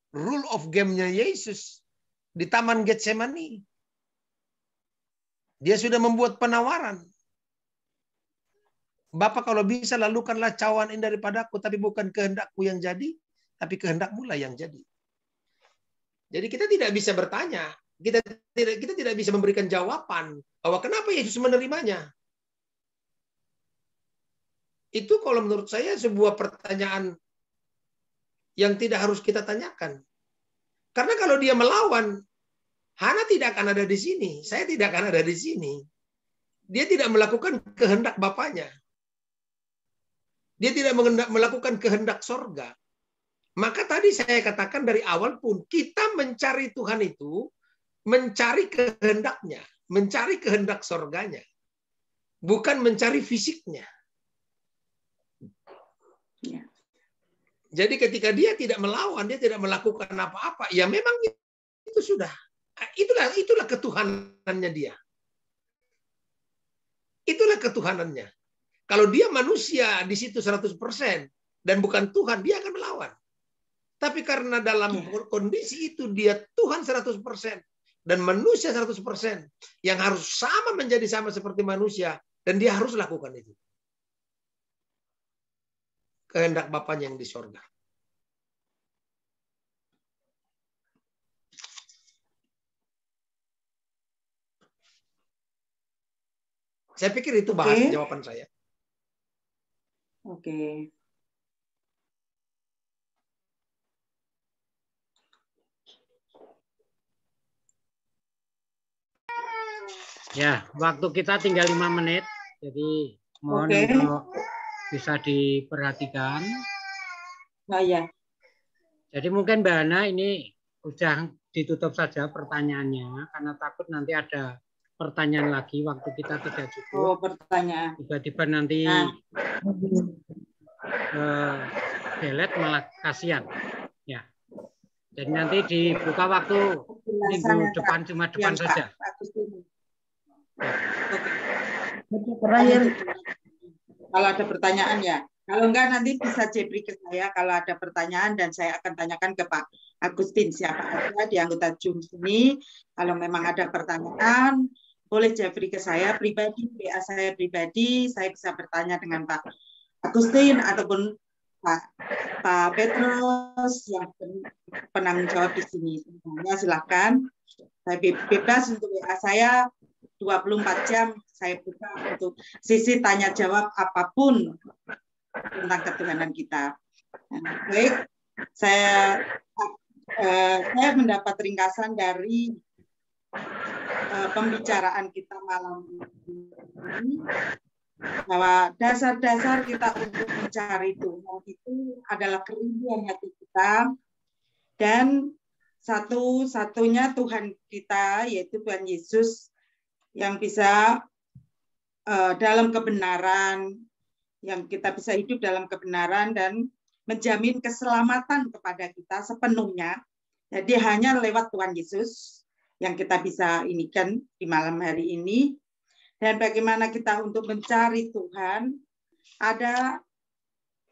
rule of game-nya Yesus di Taman Getsemani. Dia sudah membuat penawaran. Bapa, kalau bisa lalukanlah cawan ini daripadaku, tapi bukan kehendakku yang jadi, tapi kehendakmu lah yang jadi. Jadi kita tidak bisa bertanya, kita tidak bisa memberikan jawaban bahwa kenapa Yesus menerimanya. Itu kalau menurut saya sebuah pertanyaan yang tidak harus kita tanyakan. Karena kalau dia melawan, Hana tidak akan ada di sini, saya tidak akan ada di sini. Dia tidak melakukan kehendak Bapanya. Dia tidak melakukan kehendak sorga. Maka tadi saya katakan dari awal pun, kita mencari Tuhan itu, mencari kehendaknya, mencari kehendak sorganya. Bukan mencari fisiknya.
Ya.
Jadi ketika dia tidak melawan, dia tidak melakukan apa-apa, ya memang itu sudah. Itulah ketuhanannya dia. Itulah ketuhanannya. Kalau dia manusia di situ 100% dan bukan Tuhan, dia akan melawan. Tapi karena dalam kondisi itu dia Tuhan 100% dan manusia 100% yang harus sama menjadi sama seperti manusia, dan dia harus lakukan itu. Kehendak Bapanya yang di sorga. Saya pikir itu bahas jawaban saya.
Oke.
Ya, waktu kita tinggal 5 menit, jadi mohon untuk bisa diperhatikan.
Oh ya.
Jadi mungkin Mbak Hana ini udah ditutup saja pertanyaannya, karena takut nanti ada pertanyaan lagi, waktu kita tidak cukup.
Oh, pertanyaan.
Tiba-tiba nanti delete malah kasihan. Ya. Jadi nanti dibuka waktu minggu depan, cuma depan saja.
Terakhir. Kalau ada pertanyaan ya. Kalau enggak nanti bisa Jepri ke saya kalau ada pertanyaan, dan saya akan tanyakan ke Pak Agustin siapa aja di anggota Zoom sini. Kalau memang ada pertanyaan, boleh Jepri ke saya pribadi, WA saya pribadi, saya bisa bertanya dengan Pak Agustin ataupun Pak Petrus yang penanggung jawab di sini. Semuanya silakan. Saya bebas untuk WA saya 24 jam saya buka untuk sisi tanya jawab apapun tentang ketuhanan kita. Baik, saya mendapat ringkasan dari pembicaraan kita malam ini, bahwa dasar-dasar kita untuk mencari Tuhan itu adalah kerinduan hati kita, dan satu-satunya Tuhan kita yaitu Tuhan Yesus yang bisa dalam kebenaran, yang kita bisa hidup dalam kebenaran dan menjamin keselamatan kepada kita sepenuhnya. Jadi hanya lewat Tuhan Yesus yang kita bisa inikan di malam hari ini. Dan bagaimana kita untuk mencari Tuhan, ada,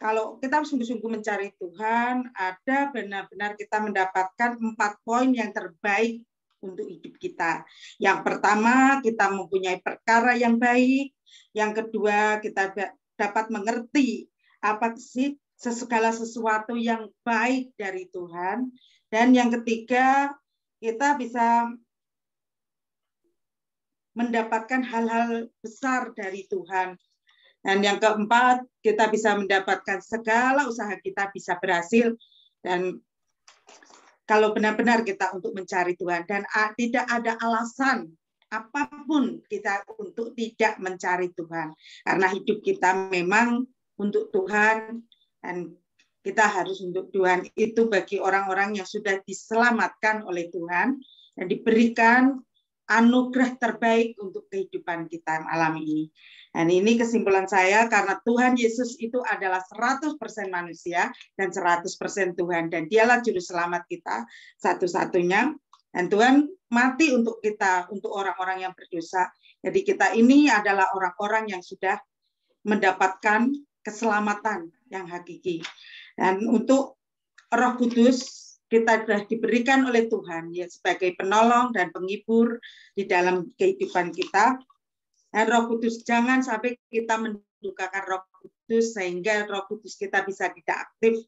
kalau kita sungguh-sungguh mencari Tuhan, ada benar-benar kita mendapatkan 4 poin yang terbaik untuk hidup kita. Yang pertama, kita mempunyai perkara yang baik. Yang kedua, kita dapat mengerti apa sih segala sesuatu yang baik dari Tuhan. Dan yang ketiga, kita bisa mendapatkan hal-hal besar dari Tuhan. Dan yang keempat, kita bisa mendapatkan segala usaha kita bisa berhasil. Dan kalau benar-benar kita untuk mencari Tuhan. Dan tidak ada alasan apapun kita untuk tidak mencari Tuhan. Karena hidup kita memang untuk Tuhan. Dan kita harus untuk Tuhan. Itu bagi orang-orang yang sudah diselamatkan oleh Tuhan. Dan diberikan anugerah terbaik untuk kehidupan kita malam ini. Dan ini kesimpulan saya, karena Tuhan Yesus itu adalah 100% manusia dan 100% Tuhan. Dan dialah juru selamat kita satu-satunya. Dan Tuhan mati untuk kita, untuk orang-orang yang berdosa. Jadi kita ini adalah orang-orang yang sudah mendapatkan keselamatan yang hakiki. Dan untuk Roh Kudus, kita sudah diberikan oleh Tuhan ya, sebagai penolong dan penghibur di dalam kehidupan kita. Dan Roh Kudus, jangan sampai kita mendukakan Roh Kudus sehingga Roh Kudus kita bisa tidak aktif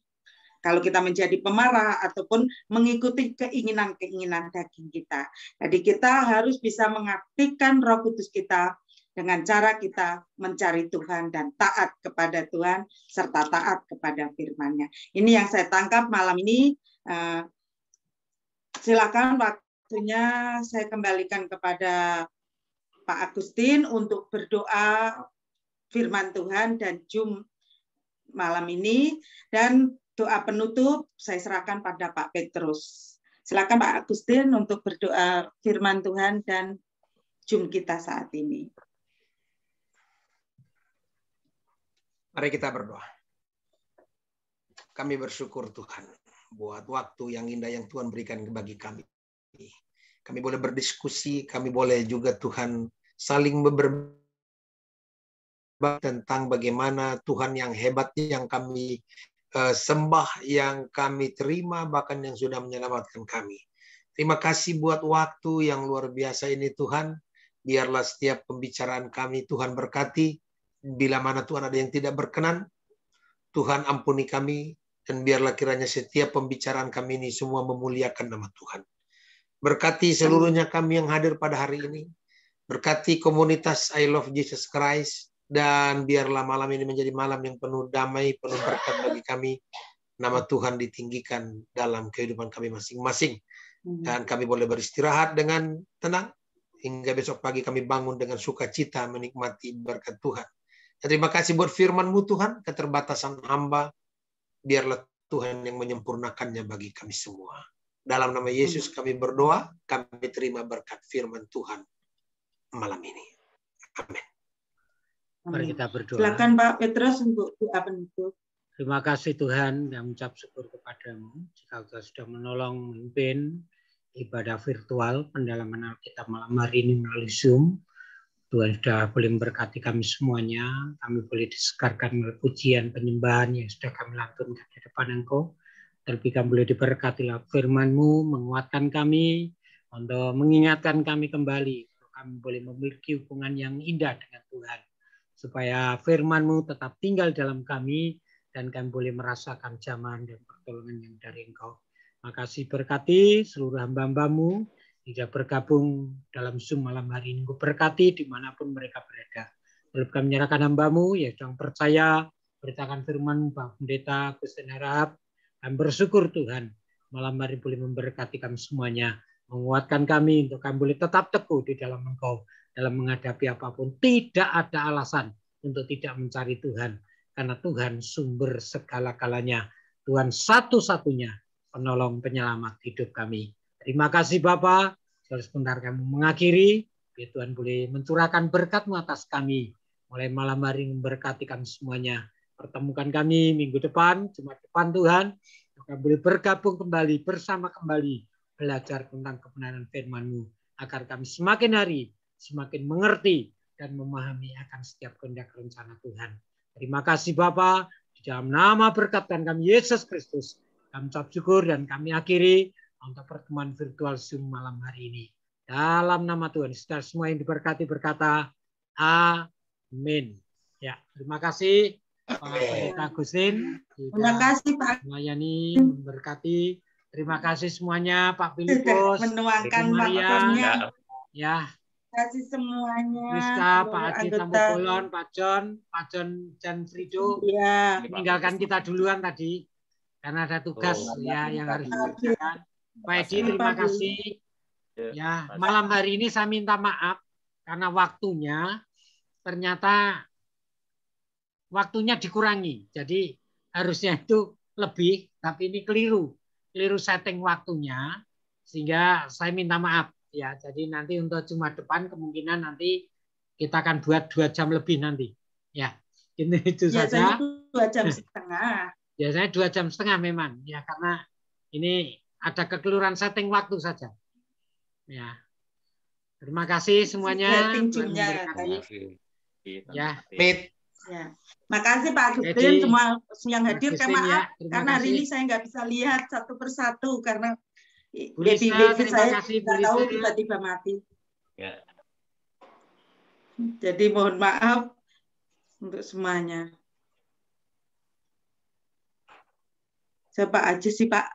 kalau kita menjadi pemarah ataupun mengikuti keinginan-keinginan daging kita. Jadi kita harus bisa mengaktifkan Roh Kudus kita dengan cara kita mencari Tuhan dan taat kepada Tuhan serta taat kepada firman-Nya. Ini yang saya tangkap malam ini. Silakan waktunya saya kembalikan kepada Pak Agustin untuk berdoa firman Tuhan dan Zoom malam ini, dan doa penutup saya serahkan pada Pak Petrus. Silakan Pak Agustin untuk berdoa firman Tuhan dan Zoom kita saat ini.
Mari kita berdoa. Kami bersyukur Tuhan buat waktu yang indah yang Tuhan berikan bagi kami. Kami boleh berdiskusi, kami boleh juga Tuhan saling berbagi tentang bagaimana Tuhan yang hebat yang kami sembah, yang kami terima, bahkan yang sudah menyelamatkan kami. Terima kasih buat waktu yang luar biasa ini Tuhan. Biarlah setiap pembicaraan kami Tuhan berkati. Bila mana Tuhan ada yang tidak berkenan, Tuhan ampuni kami. Dan biarlah kiranya setiap pembicaraan kami ini semua memuliakan nama Tuhan. Berkati seluruhnya kami yang hadir pada hari ini. Berkati komunitas I Love Jesus Christ. Dan biarlah malam ini menjadi malam yang penuh damai, penuh berkat bagi kami. Nama Tuhan ditinggikan dalam kehidupan kami masing-masing. Dan kami boleh beristirahat dengan tenang. Hingga besok pagi kami bangun dengan sukacita menikmati berkat Tuhan. Dan terima kasih buat firman-Mu Tuhan, keterbatasan hamba. Biarlah Tuhan yang menyempurnakannya bagi kami semua. Dalam nama Yesus kami berdoa, kami terima berkat firman Tuhan malam ini. Amin.
Mari kita berdoa.
Silakan Pak Petrus untuk doa penutup.
Terima kasih Tuhan, yang mengucap syukur kepadamu jika Engkau sudah menolong memimpin ibadah virtual pendalaman Alkitab malam hari ini melalui Zoom. Tuhan sudah boleh memberkati kami semuanya. Kami boleh disegarkan oleh pujian penyembahan yang sudah kami lantunkan di depan Engkau. Terlebih kami boleh diberkati lewat firman-Mu, menguatkan kami, untuk mengingatkan kami kembali. Kami boleh memiliki hubungan yang indah dengan Tuhan. Supaya firman-Mu tetap tinggal dalam kami, dan kami boleh merasakan jamahan dan pertolongan yang dari Engkau. Makasih berkati seluruh hamba-hamba-Mu tidak bergabung dalam Zoom malam hari ini. Berkati dimanapun mereka berada. Lalu kami menyerahkan hamba-Mu yang sedang percaya beritakan firman Pak Pendeta Agustin Harahap. Kami bersyukur Tuhan malam hari boleh memberkati kami semuanya, menguatkan kami untuk kami boleh tetap teguh di dalam Engkau dalam menghadapi apapun. Tidak ada alasan untuk tidak mencari Tuhan, karena Tuhan sumber segala-galanya. Tuhan satu-satunya penolong penyelamat hidup kami. Terima kasih Bapak. Sebentar kami mengakhiri. Biar Tuhan boleh mencurahkan berkat-Mu atas kami. Mulai malam hari memberkati kami semuanya. Pertemukan kami minggu depan, Jumat depan Tuhan. Kami boleh bergabung kembali, bersama kembali. Belajar tentang kebenaran firman-Mu. Agar kami semakin hari, semakin mengerti dan memahami akan setiap kehendak rencana Tuhan. Terima kasih Bapak. Di dalam nama berkat dan kami Yesus Kristus. Kami ucap syukur dan kami akhiri untuk pertemuan virtual Zoom malam hari ini. Dalam nama Tuhan, saudara semua yang diberkati berkata, amin. Ya, terima kasih Pak Pendeta Agustin.
Terima kasih Pak.
Melayani, memberkati. Terima kasih semuanya, Pak Filipus,
menuangkan
Maria, ya.
Terima kasih semuanya.
Rizka, Pak Aji Tamubolon, Pak John Frido,
ya.
meninggalkan kita duluan tadi karena ada tugas yang harus dikerjakan. Pak Edi, terima kasih. Ya, malam hari ini saya minta maaf karena waktunya dikurangi. Jadi harusnya itu lebih, tapi ini keliru setting waktunya, sehingga saya minta maaf ya. Jadi nanti untuk Jumat depan kemungkinan nanti kita akan buat 2 jam lebih nanti ya. Itu saja.
2 jam setengah.
Biasanya 2 jam setengah memang ya, karena ini ada kekeliruan setting waktu saja ya. Terima kasih semuanya. Ya.
Ya. Makasih Pak Agustin, semua yang hadir. Maaf karena hari ini saya nggak bisa lihat satu persatu karena wifi saya nggak tahu tiba-tiba mati.
Ya.
Jadi mohon maaf untuk semuanya. Siapa aja sih Pak?